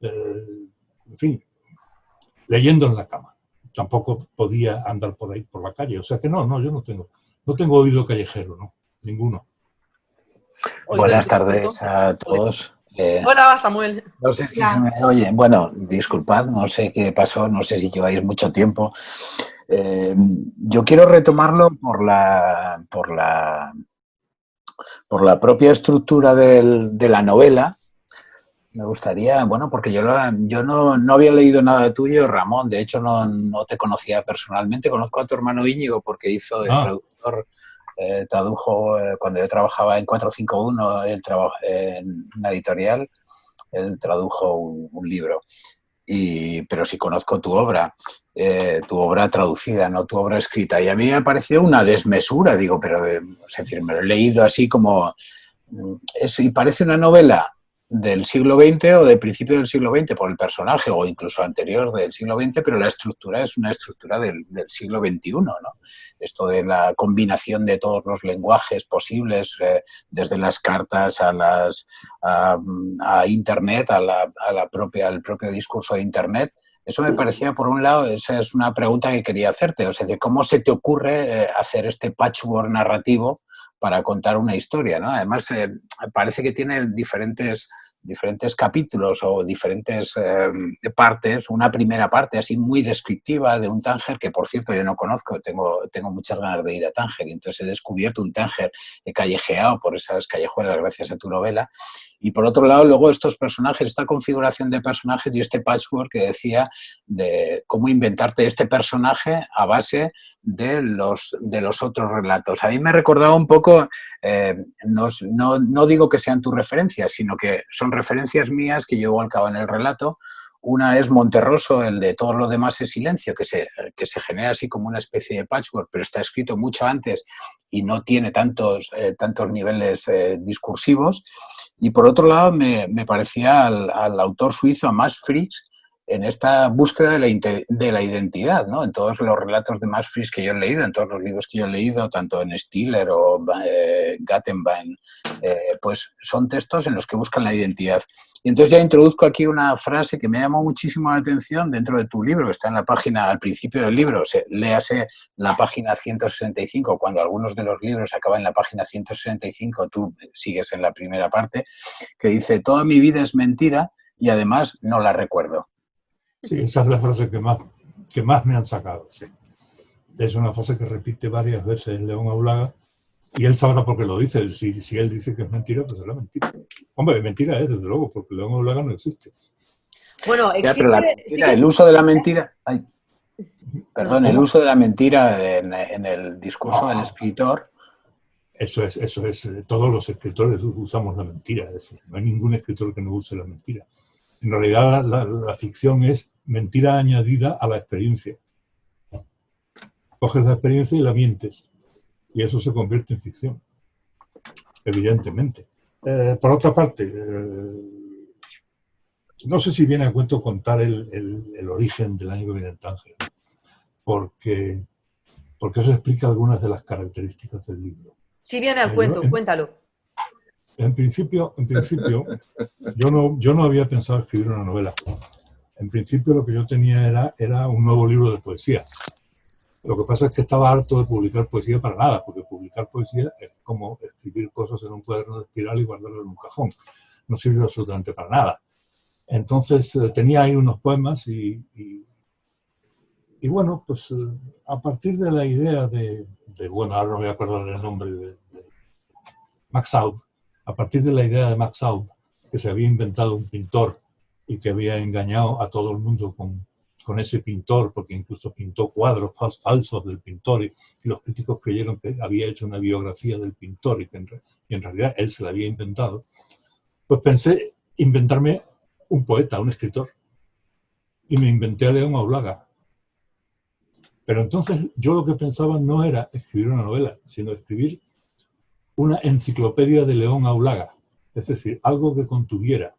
en fin, leyendo en la cama. Tampoco podía andar por ahí, por la calle. O sea que no, yo no tengo oído callejero, no, ninguno. Buenas tardes a todos. Hola, Samuel. No sé si se me oye. Bueno, disculpad, no sé qué pasó, no sé si lleváis mucho tiempo. Yo quiero retomarlo por la propia estructura de la novela. Me gustaría, bueno, porque yo no había leído nada de tuyo, Ramón. De hecho, no te conocía personalmente. Conozco a tu hermano Íñigo porque hizo de traductor. Tradujo cuando yo trabajaba en 451 en una editorial, él tradujo un libro, pero sí conozco tu obra traducida, no tu obra escrita, y a mí me ha parecido una desmesura, digo, pero es decir, me lo he leído así como eso, y parece una novela del siglo XX o del principio del siglo XX por el personaje, o incluso anterior del siglo XX, pero la estructura es una estructura del siglo XXI, ¿no? Esto de la combinación de todos los lenguajes posibles, desde las cartas a Internet, al propio discurso de Internet. Eso me parecía, por un lado, esa es una pregunta que quería hacerte, o sea, ¿cómo se te ocurre hacer este patchwork narrativo para contar una historia, ¿no? Además, parece que tiene diferentes capítulos o diferentes partes. Una primera parte así muy descriptiva de un Tánger, que por cierto yo no conozco, tengo muchas ganas de ir a Tánger, y entonces he descubierto un Tánger callejeado por esas callejuelas gracias a tu novela. Y por otro lado, luego estos personajes, esta configuración de personajes y este patchwork que decía de cómo inventarte este personaje a base de los otros relatos. A mí me recordaba un poco, no digo que sean tus referencias, sino que son referencias mías que llevo al cabo en el relato. Una es Monterroso, el de Todo lo demás es silencio, que se genera así como una especie de patchwork, pero está escrito mucho antes y no tiene tantos niveles discursivos. Y por otro lado, me parecía al autor suizo, a Max Frisch, en esta búsqueda de la identidad, ¿no? En todos los relatos de Max Frisch que yo he leído, en todos los libros que yo he leído, tanto en Stiller o Gattenbein, pues son textos en los que buscan la identidad. Y entonces ya introduzco aquí una frase que me llamó muchísimo la atención dentro de tu libro, que está en la página, al principio del libro, léase la página 165, cuando algunos de los libros acaban en la página 165, tú sigues en la primera parte, que dice: toda mi vida es mentira y además no la recuerdo. Sí, esa es la frase que más me han sacado. Sí. Es una frase que repite varias veces León Aulaga, y él sabrá por qué lo dice. Si él dice que es mentira, pues será mentira. Hombre, mentira es, desde luego, porque León Aulaga no existe. Bueno, existe... Ya, pero la mentira, el uso de la mentira... Ay, perdón, el uso de la mentira en el discurso del escritor... Eso es. Todos los escritores usamos la mentira. No hay ningún escritor que no use la mentira. En realidad, la ficción es mentira añadida a la experiencia. Coges la experiencia y la mientes. Y eso se convierte en ficción. Evidentemente. Por otra parte, no sé si viene a cuento contar el origen del año que viene en Tánger, porque eso explica algunas de las características del libro. Sí viene al cuento, cuéntalo. En principio, yo no había pensado escribir una novela. En principio lo que yo tenía era un nuevo libro de poesía. Lo que pasa es que estaba harto de publicar poesía para nada, porque publicar poesía es como escribir cosas en un cuaderno de espiral y guardarlo en un cajón. No sirve absolutamente para nada. Entonces tenía ahí unos poemas y bueno, pues a partir de la idea bueno, ahora no me voy a acordar del nombre de Max Aub, a partir de la idea de Max Aub, que se había inventado un pintor y que había engañado a todo el mundo con con ese pintor, porque incluso pintó cuadros falsos del pintor y los críticos creyeron que había hecho una biografía del pintor y que en realidad él se la había inventado, pues pensé inventarme un poeta, un escritor. Y me inventé a León Aulaga. Pero entonces yo lo que pensaba no era escribir una novela, sino escribir una enciclopedia de León Aulaga. Es decir, algo que contuviera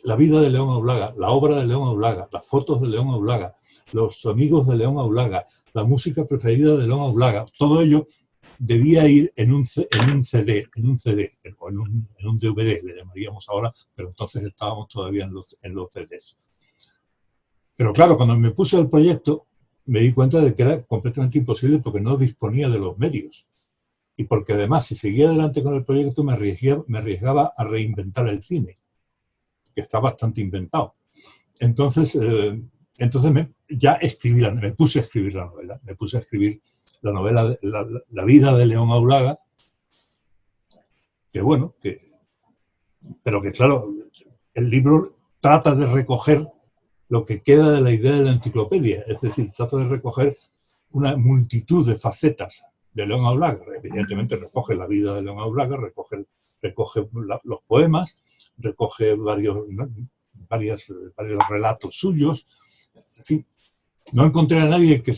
la vida de León Aulaga, la obra de León Aulaga, las fotos de León Aulaga, los amigos de León Aulaga, la música preferida de León Aulaga. Todo ello debía ir en un CD o en un DVD, le llamaríamos ahora, pero entonces estábamos todavía en los CDs. Pero claro, cuando me puse al proyecto, me di cuenta de que era completamente imposible porque no disponía de los medios. Y porque además, si seguía adelante con el proyecto, me arriesgaba a reinventar el cine, que está bastante inventado. Entonces ya me puse a escribir la novela. Me puse a escribir la novela, la vida de León Aulaga, pero que claro, el libro trata de recoger lo que queda de la idea de la enciclopedia, es decir, trata de recoger una multitud de facetas de León Aulaga. Evidentemente recoge la vida de León Aulaga, recoge los poemas, recoge varios relatos suyos, en fin. No encontré a nadie que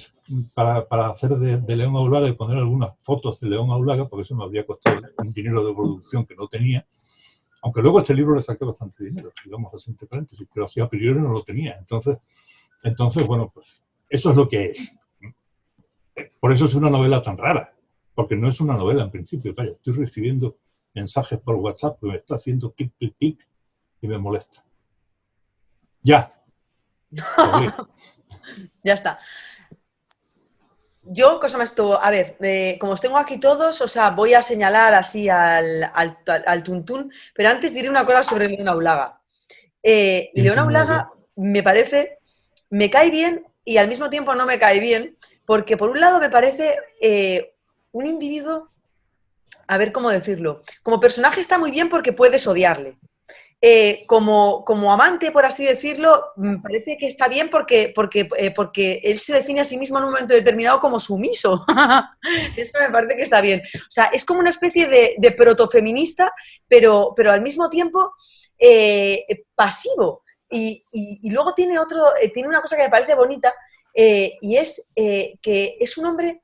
para hacer de León Aulaga y poner algunas fotos de León Aulaga, porque eso me habría costado un dinero de producción que no tenía. Aunque luego este libro le saqué bastante dinero, digamos así entre paréntesis, pero así a priori no lo tenía. Entonces, bueno, pues eso es lo que es. Por eso es una novela tan rara, porque no es una novela en principio. Vaya, estoy recibiendo mensajes por WhatsApp que me está haciendo clic, clic, clic y me molesta. Ya. Ya está. Yo, cosa más todo, a ver, como os tengo aquí todos, o sea, voy a señalar así al tuntún, pero antes diré una cosa sobre León Aulaga. León Aulaga me cae bien y al mismo tiempo no me cae bien, porque por un lado me parece un individuo, a ver cómo decirlo, como personaje está muy bien porque puedes odiarle. Como amante, por así decirlo, me parece que está bien porque él se define a sí mismo en un momento determinado como sumiso. Eso me parece que está bien. O sea, es como una especie de protofeminista, pero al mismo tiempo pasivo. Y luego tiene una cosa que me parece bonita, y es que es un hombre,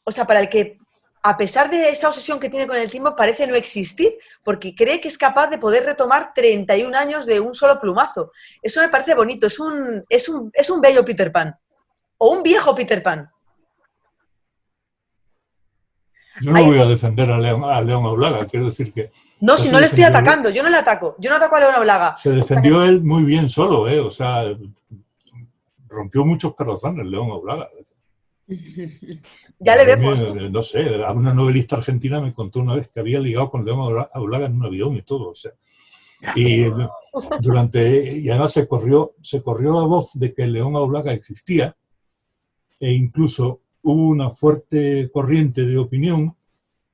o sea, para el que, a pesar de esa obsesión que tiene con el tiempo, parece no existir, porque cree que es capaz de poder retomar 31 años de un solo plumazo. Eso me parece bonito, es un bello Peter Pan, o un viejo Peter Pan. Yo no voy a defender a León Aulaga, quiero decir que... No, si no le estoy atacando, yo no le ataco, yo no ataco a León Aulaga. Se defendió él muy bien solo, o sea, rompió muchos corazones León Aulaga. Ya le vemos. No sé, una novelista argentina me contó una vez que había ligado con León Aulaga en un avión y todo, o sea. Y además se corrió la voz de que León Aulaga existía, e incluso hubo una fuerte corriente de opinión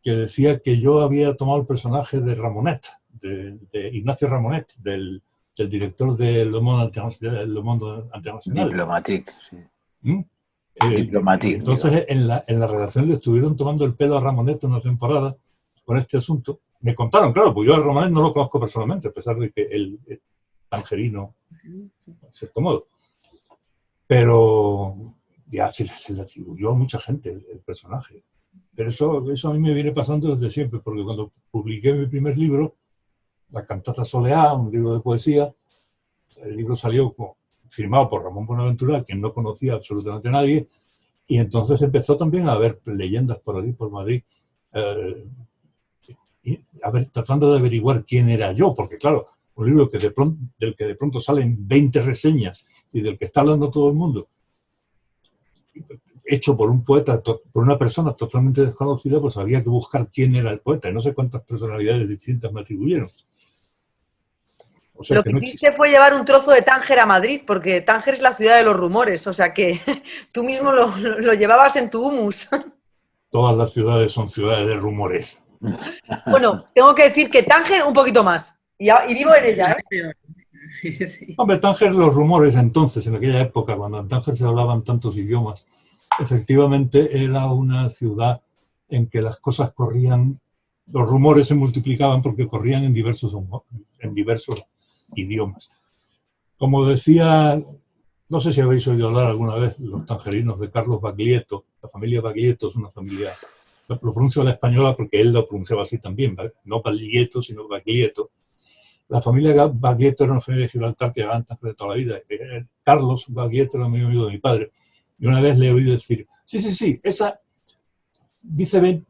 que decía que yo había tomado el personaje de Ramonet, de Ignacio Ramonet, del director de Le Monde International. Diplomatique, sí. Entonces en la redacción le estuvieron tomando el pelo a Ramonet una temporada con este asunto. Me contaron, claro, pues yo a Ramonet no lo conozco personalmente, a pesar de que el tangerino, en cierto modo. Pero ya se le atribuyó a mucha gente el personaje. Pero eso a mí me viene pasando desde siempre, porque cuando publiqué mi primer libro, La Cantata Soleá, un libro de poesía, el libro salió firmado por Ramón Buenaventura, quien no conocía absolutamente a nadie, y entonces empezó también a haber leyendas por allí, por Madrid, tratando de averiguar quién era yo, porque claro, un libro del que de pronto salen 20 reseñas y del que está hablando todo el mundo, hecho por un poeta, por una persona totalmente desconocida, pues había que buscar quién era el poeta, y no sé cuántas personalidades distintas me atribuyeron. O sea, lo que hiciste fue llevar un trozo de Tánger a Madrid, porque Tánger es la ciudad de los rumores, o sea que tú mismo lo llevabas en tu humus. Todas las ciudades son ciudades de rumores. Bueno, tengo que decir que Tánger un poquito más, y vivo en ella, ¿eh? Sí. Hombre, Tánger, los rumores entonces, en aquella época, cuando en Tánger se hablaban tantos idiomas, efectivamente era una ciudad en que las cosas corrían, los rumores se multiplicaban porque corrían en diversos idiomas. Como decía, no sé si habéis oído hablar alguna vez, los tangerinos de Carlos Baglietto. La familia Baglietto es una familia, lo pronuncio a la española porque él lo pronunciaba así también, no Baglietto, sino Baglietto. La familia Baglietto era una familia de Gibraltar que llevaba en Tánger de toda la vida. Carlos Baglietto era muy amigo de mi padre. Y una vez le he oído decir, sí, esa dice,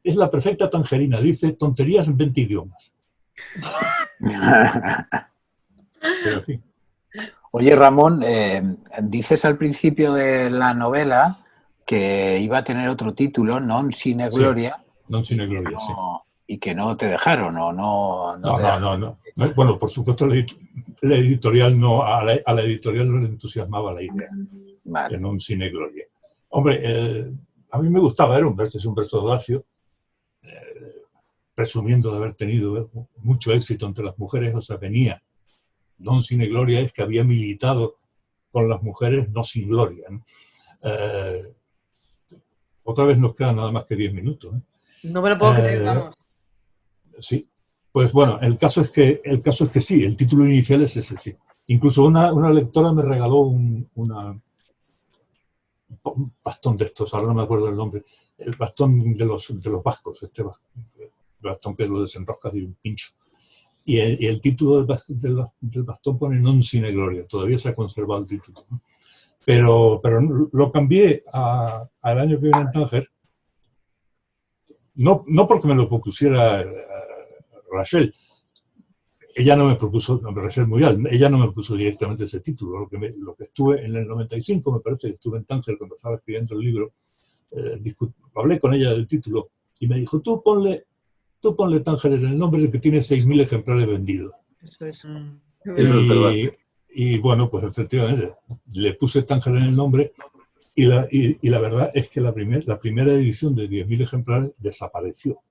es la perfecta tangerina, dice tonterías en 20 idiomas. Pero sí. Oye, Ramón, dices al principio de la novela que iba a tener otro título, Non sine gloria. Sí, Non sine gloria, sí. Y que no te dejaron, o no. No. Bueno, por supuesto, la editorial no, a la editorial no le entusiasmaba la idea de Non sine gloria. Hombre, a mí me gustaba, es un verso de Horacio, presumiendo de haber tenido mucho éxito entre las mujeres, o sea, venía. Non sine gloria es que había militado con las mujeres no sin gloria, ¿no? Otra vez nos quedan nada más que 10 minutos. No me lo puedo creer, vamos. Sí, pues bueno, el caso es que sí, el título inicial es ese, sí. Incluso una lectora me regaló un bastón de estos, ahora no me acuerdo el nombre, el bastón de los vascos, bastón que lo desenroscas de un pincho. Y el título del bastón pone Non sine gloria, todavía se ha conservado el título, ¿no? Pero lo cambié al año que viene en Tánger, no porque me lo propusiera Rachel. Ella no me propuso, Rachel Muyal, ella no me propuso directamente ese título. Lo que estuve en el 95, me parece que estuve en Tánger cuando estaba escribiendo el libro, hablé con ella del título y me dijo, tú ponle Tánger en el nombre, que tiene 6.000 ejemplares vendidos. Eso es. Y bueno, pues efectivamente, le puse Tánger en el nombre y la verdad es que la primera edición de 10.000 ejemplares desapareció.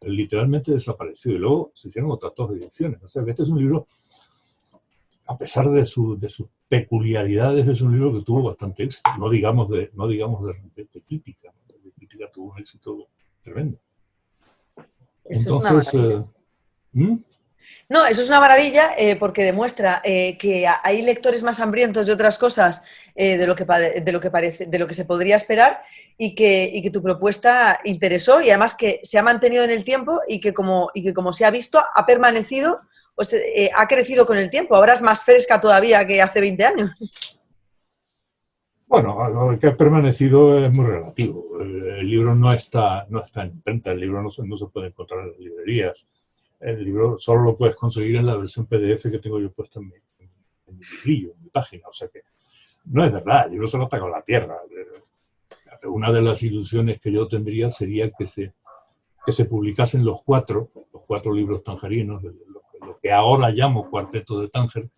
Literalmente desapareció. Y luego se hicieron otras 2 ediciones. O sea que este es un libro, a pesar de sus peculiaridades, es un libro que tuvo bastante éxito. No digamos de crítica. De crítica tuvo un éxito tremendo. Entonces, no, eso es una maravilla porque demuestra que hay lectores más hambrientos de otras cosas de lo que se podría esperar y que tu propuesta interesó y además que se ha mantenido en el tiempo y que como se ha visto ha permanecido, pues ha crecido con el tiempo. Ahora es más fresca todavía que hace 20 años. Bueno, lo que ha permanecido es muy relativo. El libro no está en imprenta, el libro no se puede encontrar en las librerías. El libro solo lo puedes conseguir en la versión PDF que tengo yo puesta en mi librillo, en mi página. O sea que no es verdad, el libro se lo ha atacado la tierra. Una de las ilusiones que yo tendría sería que se publicasen los cuatro libros tangerinos, lo que ahora llamo Cuarteto de Tánger.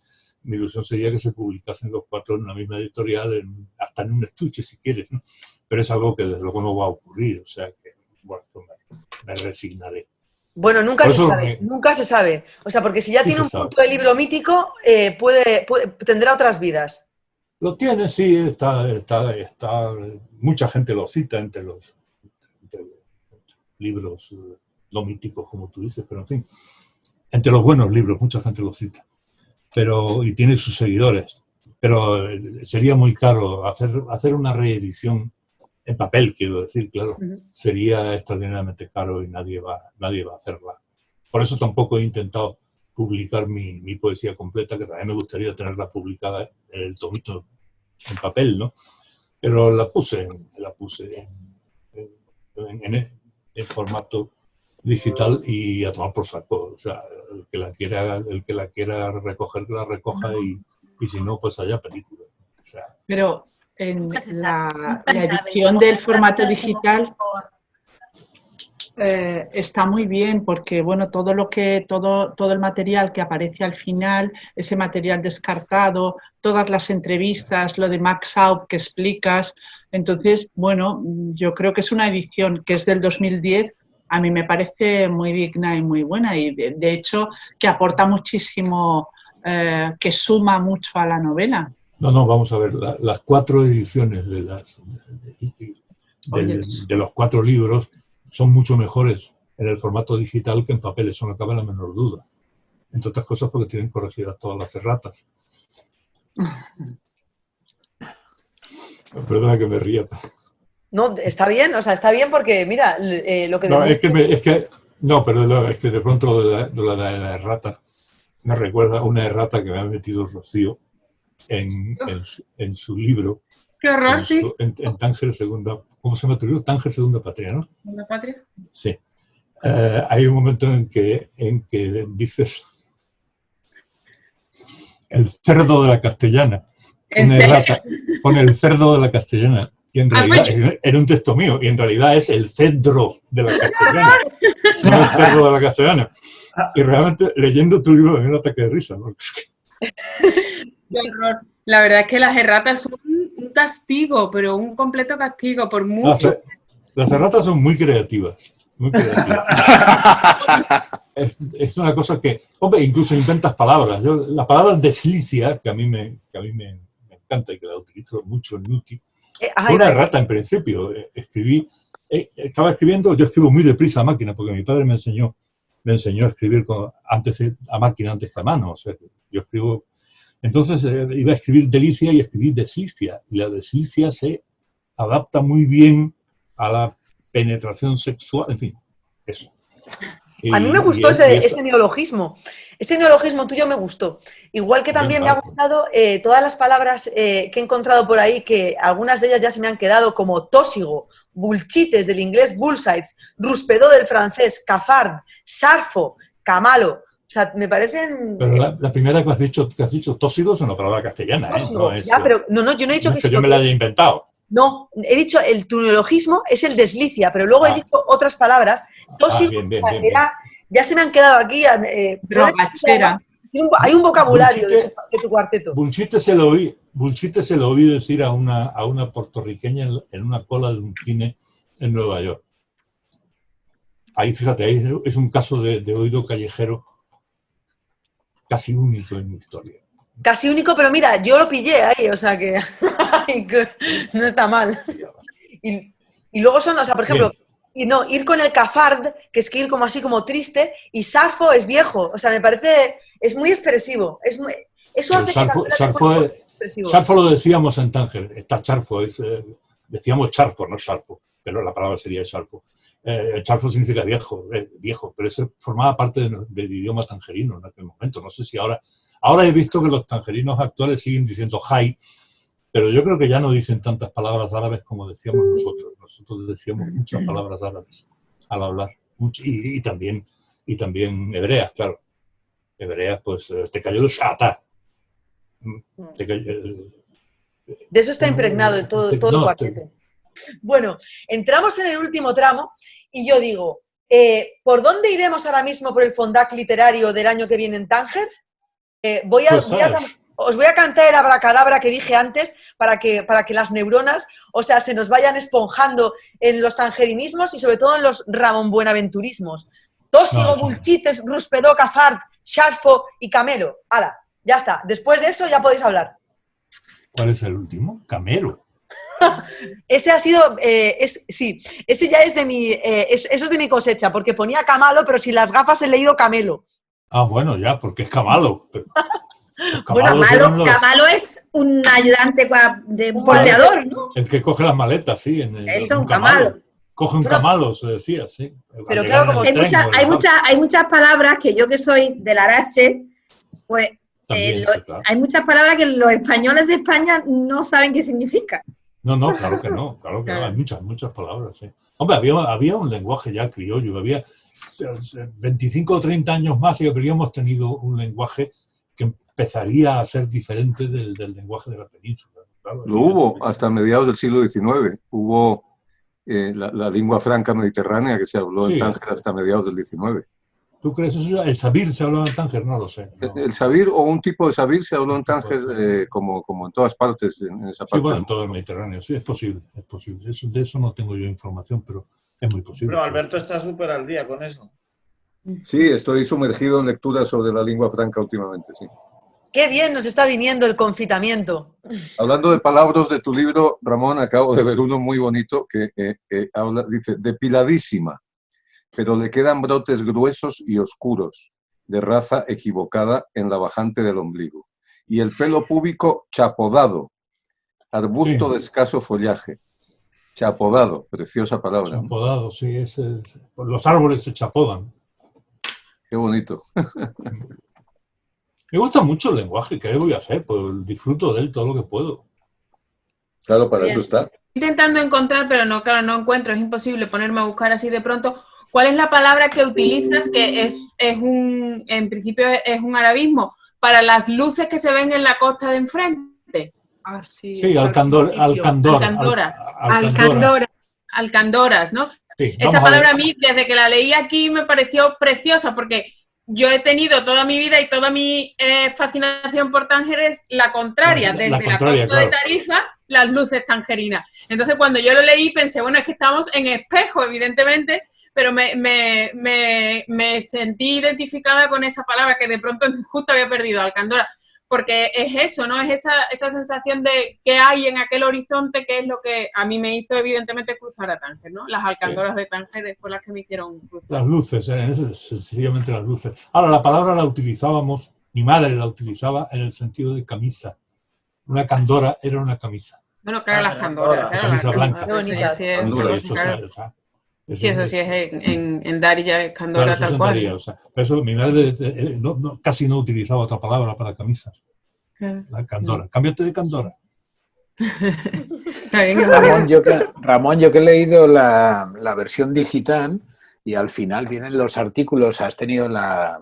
Mi ilusión sería que se publicasen los 4 en una misma editorial, hasta en un estuche si quieres, ¿no? Pero es algo que desde luego no va a ocurrir, o sea que, bueno, pues me resignaré. Bueno, nunca se sabe. O sea, porque si ya tiene un punto de libro mítico, tendrá otras vidas. Lo tiene, sí, está mucha gente lo cita entre los libros no míticos, como tú dices, pero en fin, entre los buenos libros, mucha gente lo cita. Y tiene sus seguidores, pero sería muy caro hacer una reedición en papel, quiero decir, claro, sería extraordinariamente caro y nadie va a hacerla. Por eso tampoco he intentado publicar mi poesía completa, que también me gustaría tenerla publicada en el tomito en papel, ¿no? Pero la puse en formato digital y a tomar por saco. O sea, el que la quiera recoger, que la recoja y si no, pues haya película. O sea, pero en la edición del formato digital está muy bien porque, bueno, todo el material que aparece al final, ese material descartado, todas las entrevistas, lo de Max Haupt que explicas, entonces, bueno, yo creo que es una edición que es del 2010, a mí me parece muy digna y muy buena y de hecho que aporta muchísimo que suma mucho a la novela. No, vamos a ver, las 4 ediciones de los 4 libros son mucho mejores en el formato digital que en papel, eso no cabe la menor duda. Entre otras cosas porque tienen corregidas todas las erratas. Perdona que me ría. No, está bien, o sea, está bien porque, mira, lo que... No, es que de pronto lo de la errata me recuerda a una errata que me ha metido Rocío en su libro. ¡Qué horror, sí! En Tánger Segunda... ¿Cómo se llama tu libro? Tánger Segunda Patria, ¿no? ¿Segunda Patria? Sí. Hay un momento en que dices el cerdo de la castellana. Una errata con el cerdo de la castellana. Y en realidad era un texto mío, y en realidad es el cedro de la castellana, no el cerdo de la castellana. Y realmente leyendo tu libro me dio un ataque de risa, ¿no? Qué horror. La verdad es que las erratas son un castigo, pero un completo castigo, por mucho. Las erratas son muy creativas. Muy creativas. Es una cosa que, hombre, incluso inventas palabras. La palabra deslicia, que a mí me encanta y que la utilizo mucho en Nuti, fue una errata en principio. Estaba escribiendo, yo escribo muy deprisa a máquina, porque mi padre me enseñó a escribir a máquina antes que a mano. O sea, yo escribo. Entonces iba a escribir delicia y escribí deslicia. Y la deslicia se adapta muy bien a la penetración sexual, en fin, eso. A mí me gustó ese neologismo. Ese neologismo tuyo me gustó. Igual que también me ha gustado todas las palabras que he encontrado por ahí, que algunas de ellas ya se me han quedado, como tósigo, bullchites del inglés bullsides, ruspedó del francés, cafard, sarfo, camalo. O sea, me parecen... Pero la primera que has dicho tósigo es una palabra castellana, tósigo, ¿eh? Ya, pero yo no he dicho que yo me la haya inventado. No, he dicho el neologismo es el deslicia, pero luego he dicho otras palabras. Tósigo, bien. Ya se me han quedado aquí. Hay un vocabulario de tu cuarteto. Bullshit se lo oí decir a una puertorriqueña en una cola de un cine en Nueva York. Ahí, fíjate, ahí es un caso de oído callejero casi único en mi historia. Casi único, pero mira, yo lo pillé ahí, o sea que no está mal. Y luego son, o sea, por ejemplo, ir con el cafard, que es que ir como así como triste, y sarfo es viejo, o sea, me parece, es muy expresivo. Eso hace sarfo lo decíamos en Tánger, está charfo, decíamos charfo, no sarfo, pero la palabra sería charfo. Charfo significa viejo, pero eso formaba parte del idioma tangerino en aquel momento. No sé si ahora he visto que los tangerinos actuales siguen diciendo jai, pero yo creo que ya no dicen tantas palabras árabes como decíamos nosotros. Nosotros decíamos muchas palabras árabes al hablar, y también hebreas, claro. Hebreas, pues te cayó el shata. De eso está impregnado en todo el cuarteto. Bueno, entramos en el último tramo y yo digo, ¿por dónde iremos ahora mismo por el Fondac literario del año que viene en Tánger? Os voy a cantar el abracadabra que dije antes para que las neuronas, o sea, se nos vayan esponjando en los tangerinismos y sobre todo en los Ramón Buenaventurismos. Tósigo, bullchites, ruspedó, cafard, charfo y camelo. ¡Hala! Ya está. Después de eso ya podéis hablar. ¿Cuál es el último? Camelo. Ese ha sido, sí, ese ya es de mi, eso es de mi cosecha, porque ponía camalo, pero sin las gafas he leído camelo. Ah, bueno, ya, porque es camalo. Camalo es un ayudante de un porteador, ¿no? El que coge las maletas, sí. Eso, un camalo. Coge un camalo, se decía, sí. Pero claro, como hay muchas palabras que yo que soy del Arache, pues claro. Hay muchas palabras que los españoles de España no saben qué significan. No, claro que no. Hay muchas palabras, sí. Hombre, había un lenguaje ya criollo, había 25 o 30 años más y habríamos tenido un lenguaje que empezaría a ser diferente del lenguaje de la península. Claro, lo hubo hasta mediados del siglo XIX. Hubo la lengua franca mediterránea que se habló en Tánger hasta mediados del XIX. ¿Tú crees eso? ¿El sabir se habló en Tánger? No lo sé. No. El sabir o un tipo de sabir se habló en Tánger como en todas partes. En esa parte. Sí, bueno, en todo el Mediterráneo. Sí, es posible. De eso no tengo yo información, pero es muy posible. Pero Alberto está súper al día con eso. Sí, estoy sumergido en lecturas sobre la lengua franca últimamente, sí. qué bien nos está viniendo el confinamiento. Hablando de palabras de tu libro, Ramón, acabo de ver uno muy bonito que dice, depiladísima, pero le quedan brotes gruesos y oscuros, de raza equivocada en la bajante del ombligo. Y el pelo púbico chapodado, arbusto de escaso follaje. Chapodado, preciosa palabra. Chapodado, sí, los árboles se chapodan. Qué bonito. Me gusta mucho el lenguaje, ¿qué voy a hacer? Pues disfruto de él todo lo que puedo. Claro, para eso está. Intentando encontrar, pero no, claro, no encuentro, es imposible ponerme a buscar así de pronto. ¿Cuál es la palabra que utilizas que en principio es un arabismo para las luces que se ven en la costa de enfrente? Ah, sí. Sí, alcandoras, ¿no? Sí, esa palabra a mí, desde que la leí aquí, me pareció preciosa porque yo he tenido toda mi vida y toda mi fascinación por Tánger es la contraria. Desde la costa de Tarifa, las luces tangerinas. Entonces, cuando yo lo leí, pensé, bueno, es que estamos en Espejo, evidentemente, pero me sentí identificada con esa palabra que de pronto justo había perdido, alcandora. Porque es eso, ¿no? Es esa sensación de qué hay en aquel horizonte, que es lo que a mí me hizo, evidentemente, cruzar a Tánger, ¿no? Las alcandoras de Tánger fueron las que me hicieron cruzar. Las luces, sencillamente las luces. Ahora, la palabra la utilizábamos, mi madre la utilizaba en el sentido de camisa. Una candora era una camisa. Bueno, claro, las candoras. Claro, camisa blanca. Qué bonita. Sí, eso sí es en Dari ya es candora tal cual. Daría, eso, mi madre casi no utilizaba otra palabra para camisa. La candora. Cámbiate de candora. Ramón, yo que he leído la versión digital y al final vienen los artículos, has tenido la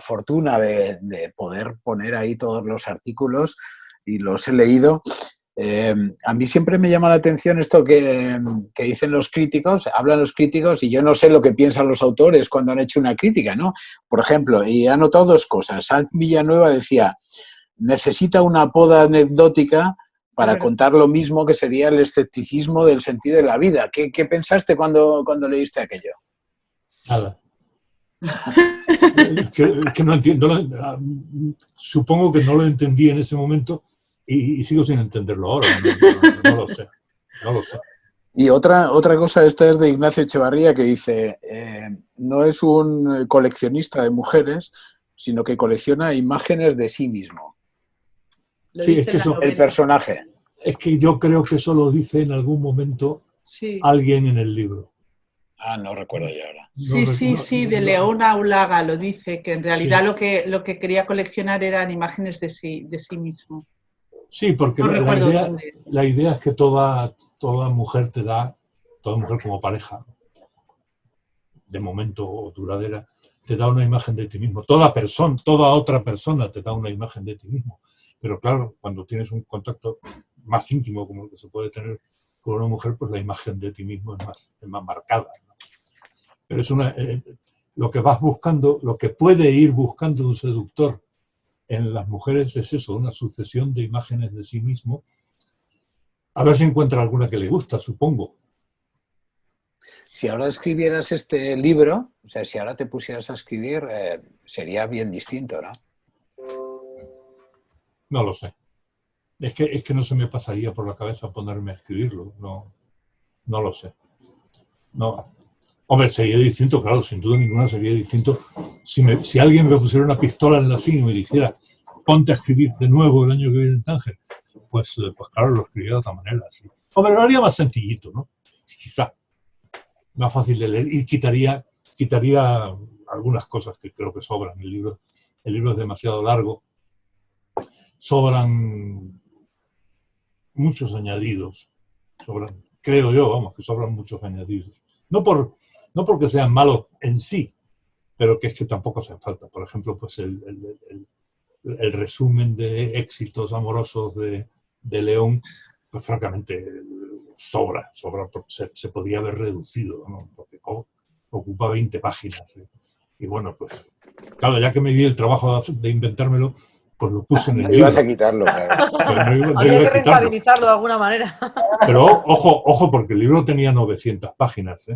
fortuna de poder poner ahí todos los artículos y los he leído. A mí siempre me llama la atención esto que dicen los críticos, hablan los críticos y yo no sé lo que piensan los autores cuando han hecho una crítica, ¿no? Por ejemplo, y he anotado dos cosas. Sanz Villanueva decía, necesita una poda anecdótica para contar lo mismo que sería el escepticismo del sentido de la vida. ¿Qué pensaste cuando leíste aquello? Nada. Es que no entiendo. Supongo que no lo entendí en ese momento. Y sigo sin entenderlo ahora, no lo sé. Y otra cosa, esta es de Ignacio Echevarría, que dice, no es un coleccionista de mujeres, sino que colecciona imágenes de sí mismo. Sí, es que eso, el personaje. Es que yo creo que eso lo dice en algún momento alguien en el libro. Ah, no recuerdo yo ahora. Sí, de León Aulaga lo dice, que en realidad lo que quería coleccionar eran imágenes de sí mismo. Sí, porque la idea es que toda mujer toda mujer como pareja, de momento o duradera, te da una imagen de ti mismo. Toda otra persona te da una imagen de ti mismo. Pero claro, cuando tienes un contacto más íntimo como el que se puede tener con una mujer, pues la imagen de ti mismo es más marcada, ¿no? Pero es lo que vas buscando, lo que puede ir buscando un seductor en las mujeres es eso, una sucesión de imágenes de sí mismo. A ver si encuentra alguna que le gusta, supongo. Si ahora escribieras este libro, o sea, si ahora te pusieras a escribir, sería bien distinto, ¿no? No lo sé. Es que no se me pasaría por la cabeza ponerme a escribirlo. No lo sé. No. Hombre, sería distinto, claro, sin duda ninguna sería distinto. Si alguien me pusiera una pistola en la sien y me dijera, ponte a escribir de nuevo el año que viene en Tánger, pues claro, lo escribiría de otra manera. Sí. Hombre, lo haría más sencillito, ¿no? Quizá. Más fácil de leer y quitaría algunas cosas que creo que sobran. El libro es demasiado largo. Sobran muchos añadidos. Creo yo, que sobran muchos añadidos. No porque sean malos en sí, pero que es que tampoco hacen falta. Por ejemplo, pues el resumen de éxitos amorosos de León, pues francamente sobra, porque se podía haber reducido, ¿no? Porque ocupa 20 páginas. Y bueno, pues claro, ya que me di el trabajo de inventármelo, pues lo puse en el libro. Ibas a quitarlo, claro. Había que rentabilizarlo de alguna manera. Pero ojo, porque el libro tenía 900 páginas,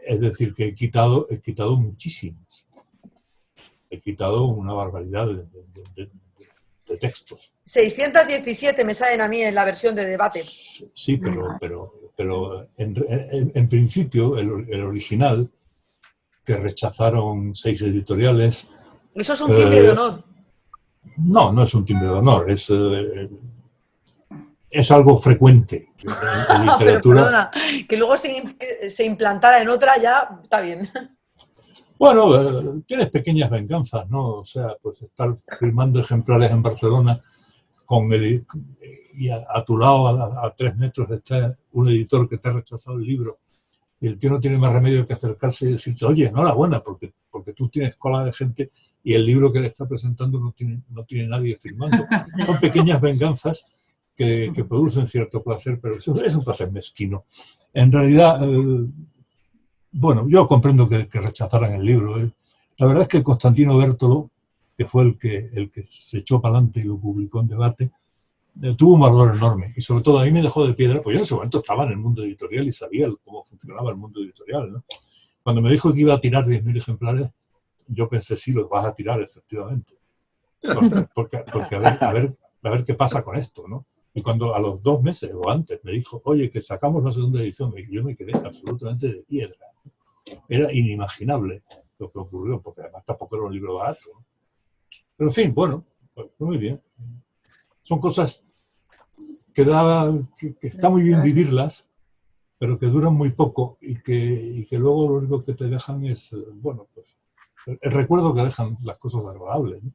Es decir, que he quitado muchísimas. he quitado una barbaridad de textos. 617 me salen a mí en la versión de debate. Sí, pero en principio el original, que rechazaron 6 editoriales... Eso es un timbre de honor. No es un timbre de honor, es algo frecuente en literatura. Pero perdona, que luego se implantara en otra ya está bien. Bueno, tienes pequeñas venganzas, ¿no? O sea, pues estar firmando ejemplares en Barcelona y a tu lado, a 3 metros, está un editor que te ha rechazado el libro y el tío no tiene más remedio que acercarse y decirte, oye, enhorabuena, porque tú tienes cola de gente y el libro que le está presentando no tiene nadie firmando. Son pequeñas venganzas que producen cierto placer, pero eso es un placer mezquino. En realidad, bueno, yo comprendo que rechazaran el libro. La verdad es que Constantino Bértolo, que fue el que se echó para adelante y lo publicó en debate, tuvo un valor enorme. Y sobre todo a mí me dejó de piedra, pues yo en ese momento estaba en el mundo editorial y sabía cómo funcionaba el mundo editorial, ¿no? Cuando me dijo que iba a tirar 10.000 ejemplares, yo pensé, sí, los vas a tirar, efectivamente. Porque a ver qué pasa con esto, ¿no? Y cuando a los 2 meses o antes me dijo, oye, que sacamos la segunda edición, yo me quedé absolutamente de piedra. Era inimaginable lo que ocurrió, porque además tampoco era un libro barato, ¿no? Pero en fin, bueno, pues muy bien. Son cosas que está muy bien vivirlas, pero que duran muy poco y que luego lo único que te dejan es, bueno, pues el recuerdo que dejan las cosas agradables, ¿no?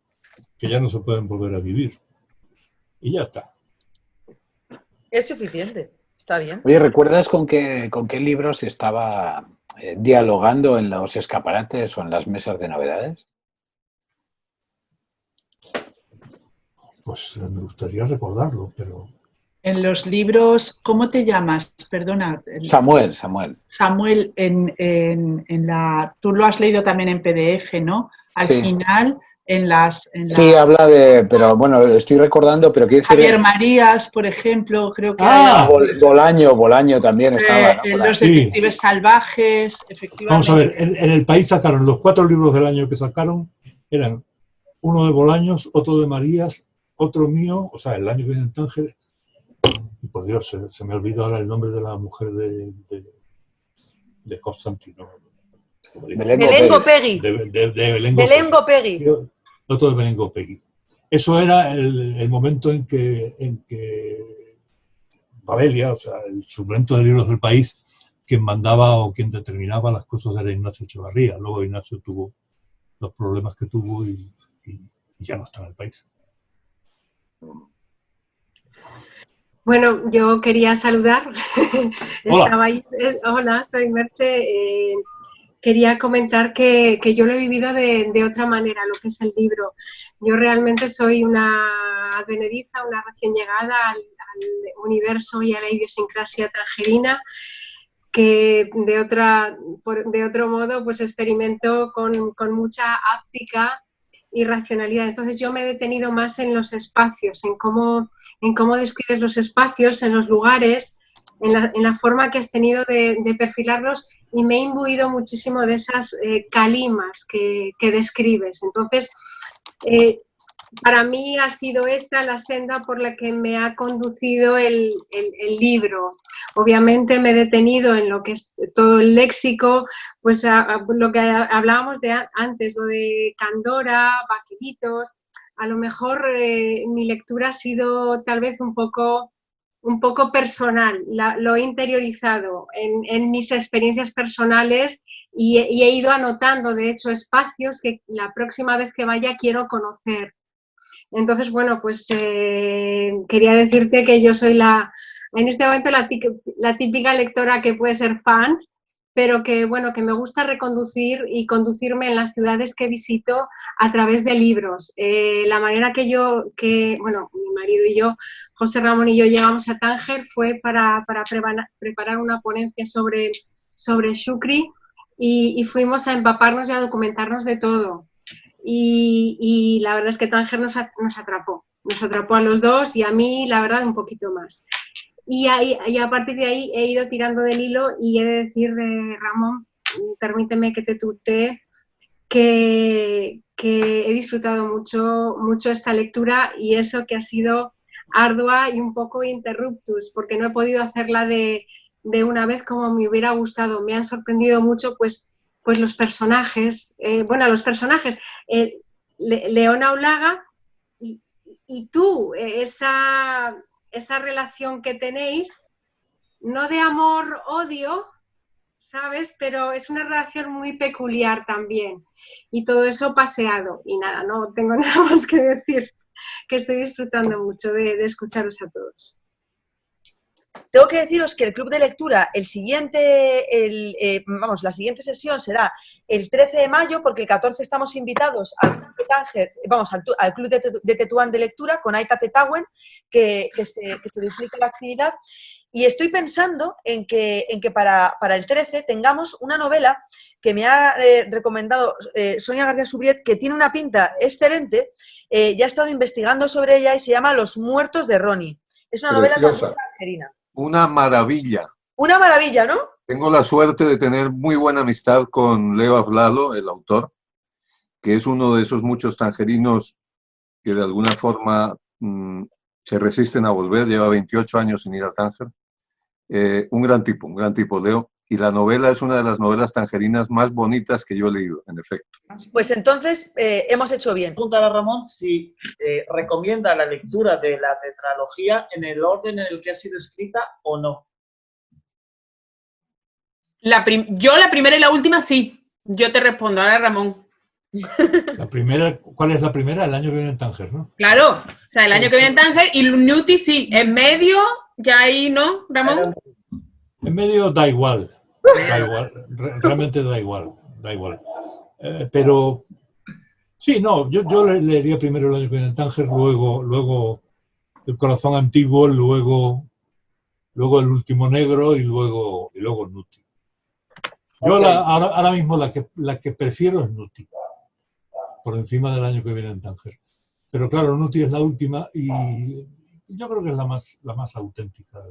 Que ya no se pueden volver a vivir. Y ya está. Es suficiente, está bien. Oye, ¿recuerdas con qué libros se estaba dialogando en los escaparates o en las mesas de novedades? Pues me gustaría recordarlo, pero... En los libros, ¿cómo te llamas? Perdona. Samuel. Samuel, tú lo has leído también en PDF, ¿no? Al sí. Final, Sí, habla de... Pero bueno, estoy recordando, pero quiero decir... Javier Marías, por ejemplo, creo que... Bolaño también estaba, ¿no? Los detectives salvajes, efectivamente. Vamos a ver, en el país sacaron los 4 libros del año que sacaron, eran uno de Bolaños, otro de Marías, otro mío, o sea, el año que viene en Tánger, y por Dios, se me olvidó ahora el nombre de la mujer de Constantino. Belén Gopegui. Belén Gopegui. Otro de Belén Gopegui. Eso era el momento en que Babelia, o sea, el suplemento de libros del país, quien mandaba o quien determinaba las cosas era Ignacio Echevarría. Luego Ignacio tuvo los problemas que tuvo y ya no está en el país. Bueno, yo quería saludar. Hola. Hola, soy Merche. Quería comentar que yo lo he vivido de otra manera, lo que es el libro. Yo realmente soy una advenediza, una recién llegada al universo y a la idiosincrasia tangerina, que de otro modo pues experimento con mucha áptica y racionalidad. Entonces yo me he detenido más en los espacios, en cómo describes los espacios, en los lugares, en la forma que has tenido de perfilarlos, y me he imbuido muchísimo de esas calimas que describes. Entonces, para mí ha sido esa la senda por la que me ha conducido el libro. Obviamente me he detenido en lo que es todo el léxico, pues lo que hablábamos de antes, lo de Candora, Vaqueritos. A lo mejor mi lectura ha sido tal vez un poco personal, lo he interiorizado en mis experiencias personales y he ido anotando, de hecho, espacios que la próxima vez que vaya quiero conocer. Entonces, bueno, pues quería decirte que yo soy en este momento la típica lectora que puede ser fan, pero que, bueno, que me gusta reconducir y conducirme en las ciudades que visito a través de libros. La manera que bueno, mi marido y yo, José Ramón y yo, llegamos a Tánger fue para preparar una ponencia sobre Xukri y fuimos a empaparnos y a documentarnos de todo. Y la verdad es que Tánger nos atrapó a los dos y a mí, la verdad, un poquito más. Y a partir de ahí he ido tirando del hilo y he de decir, Ramón, permíteme que te tutee, que que he disfrutado mucho esta lectura y eso que ha sido ardua y un poco interruptus, porque no he podido hacerla de una vez como me hubiera gustado. Me han sorprendido mucho pues los personajes, Leona Olaga y tú, esa relación que tenéis, no de amor-odio, ¿sabes? Pero es una relación muy peculiar también. Y todo eso paseado. Y nada, no tengo nada más que decir, que estoy disfrutando mucho de escucharos a todos. Tengo que deciros que el club de lectura, la siguiente sesión será el 13 de mayo, porque el 14 estamos invitados al club de Tánger, al club de Tetuán de lectura con Aita Tetawen, que se duplica la actividad. Y estoy pensando en que para el 13 tengamos una novela que me ha recomendado Sonia García Subriet, que tiene una pinta excelente. Ya he estado investigando sobre ella y se llama Los muertos de Ronnie. Es una novela también tangerina. Una maravilla. Una maravilla, ¿no? Tengo la suerte de tener muy buena amistad con Leo Aflalo, el autor, que es uno de esos muchos tangerinos que de alguna forma se resisten a volver. Lleva 28 años sin ir a Tánger. Un gran tipo, Leo. Y la novela es una de las novelas tangerinas más bonitas que yo he leído, en efecto. Pues entonces hemos hecho bien. Preguntar a Ramón si recomienda la lectura de la tetralogía en el orden en el que ha sido escrita o no. Yo la primera y la última sí. Yo te respondo ahora, Ramón. La primera, ¿cuál es la primera? El año que viene en Tánger, ¿no? Claro, o sea, el año que viene en Tánger y Newty sí. En medio, ya ahí, ¿no, Ramón? En medio da igual, realmente da igual. Pero sí, no, yo leería primero el año que viene en Tánger, luego El corazón antiguo, luego El último negro y luego Newty. Yo ahora mismo la que prefiero es Newty, por encima del año que viene en Tánger. Pero claro, Newty es la última y yo creo que es la más auténtica.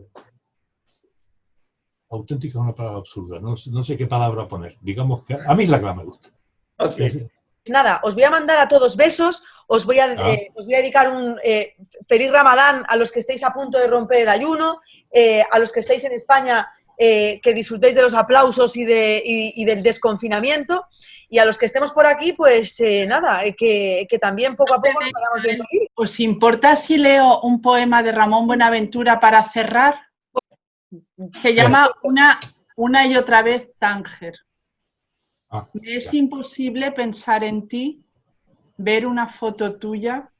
Auténtica es una palabra absurda, no sé qué palabra poner. Digamos que a mí es la que más me gusta. Okay. Nada, os voy a mandar a todos besos, os voy a dedicar un feliz Ramadán a los que estéis a punto de romper el ayuno, a los que estáis en España, que disfrutéis de los aplausos y del desconfinamiento, y a los que estemos por aquí, pues nada, que también poco a poco nos vayamos viendo aquí. ¿Os importa si leo un poema de Ramón Buenaventura para cerrar? Se llama Una y otra vez Tánger. Me es imposible pensar en ti, ver una foto tuya,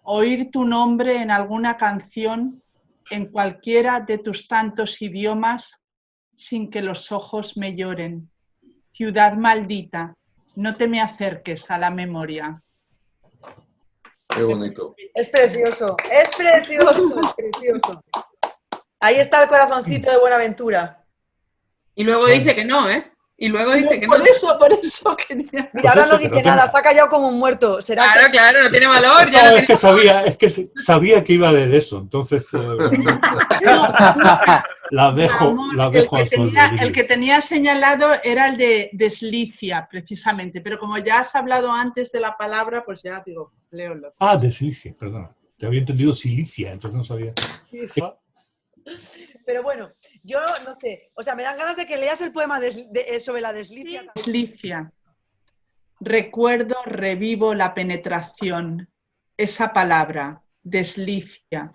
oír tu nombre en alguna canción, en cualquiera de tus tantos idiomas, sin que los ojos me lloren. Ciudad maldita, no te me acerques a la memoria. Qué bonito. Es precioso, es precioso, es precioso. Ahí está el corazoncito de Buenaventura. Y luego dice que no, ¿eh? Y luego dice que no. Por eso quería. Mira, ahora no dice nada, se ha callado como un muerto. Claro, no tiene valor. No, es que sabía que iba a leer eso, entonces la dejo a su albedrío. El que tenía señalado era el de deslicia, precisamente, pero como ya has hablado antes de la palabra, pues ya digo, léelo. Ah, deslicia, perdona. Te había entendido silicia, entonces no sabía. Pero bueno, yo no sé, o sea, me dan ganas de que leas el poema sobre la deslicia. Deslicia. Recuerdo, revivo la penetración, esa palabra, deslicia,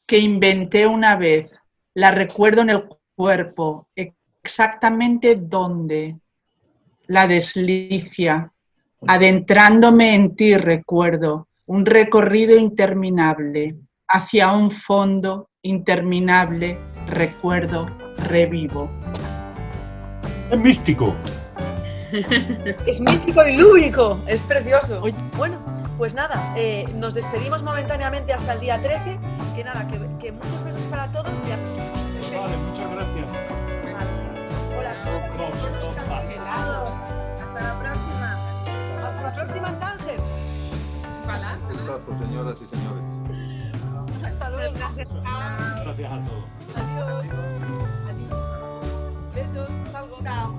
que inventé una vez, la recuerdo en el cuerpo, exactamente dónde, la deslicia, adentrándome en ti recuerdo, un recorrido interminable, hacia un fondo interminable, recuerdo, revivo. Es místico. Es místico y lúbrico, es precioso. Bueno, pues nada, nos despedimos momentáneamente hasta el día 13, que nada, que muchos besos para todos y Vale, muchas gracias. Hola, hasta la próxima. Hasta la próxima en Tánger. Un abrazo, señoras y señores. Hasta luego. Gracias a todos. Adiós. Besos, salgo. Chao.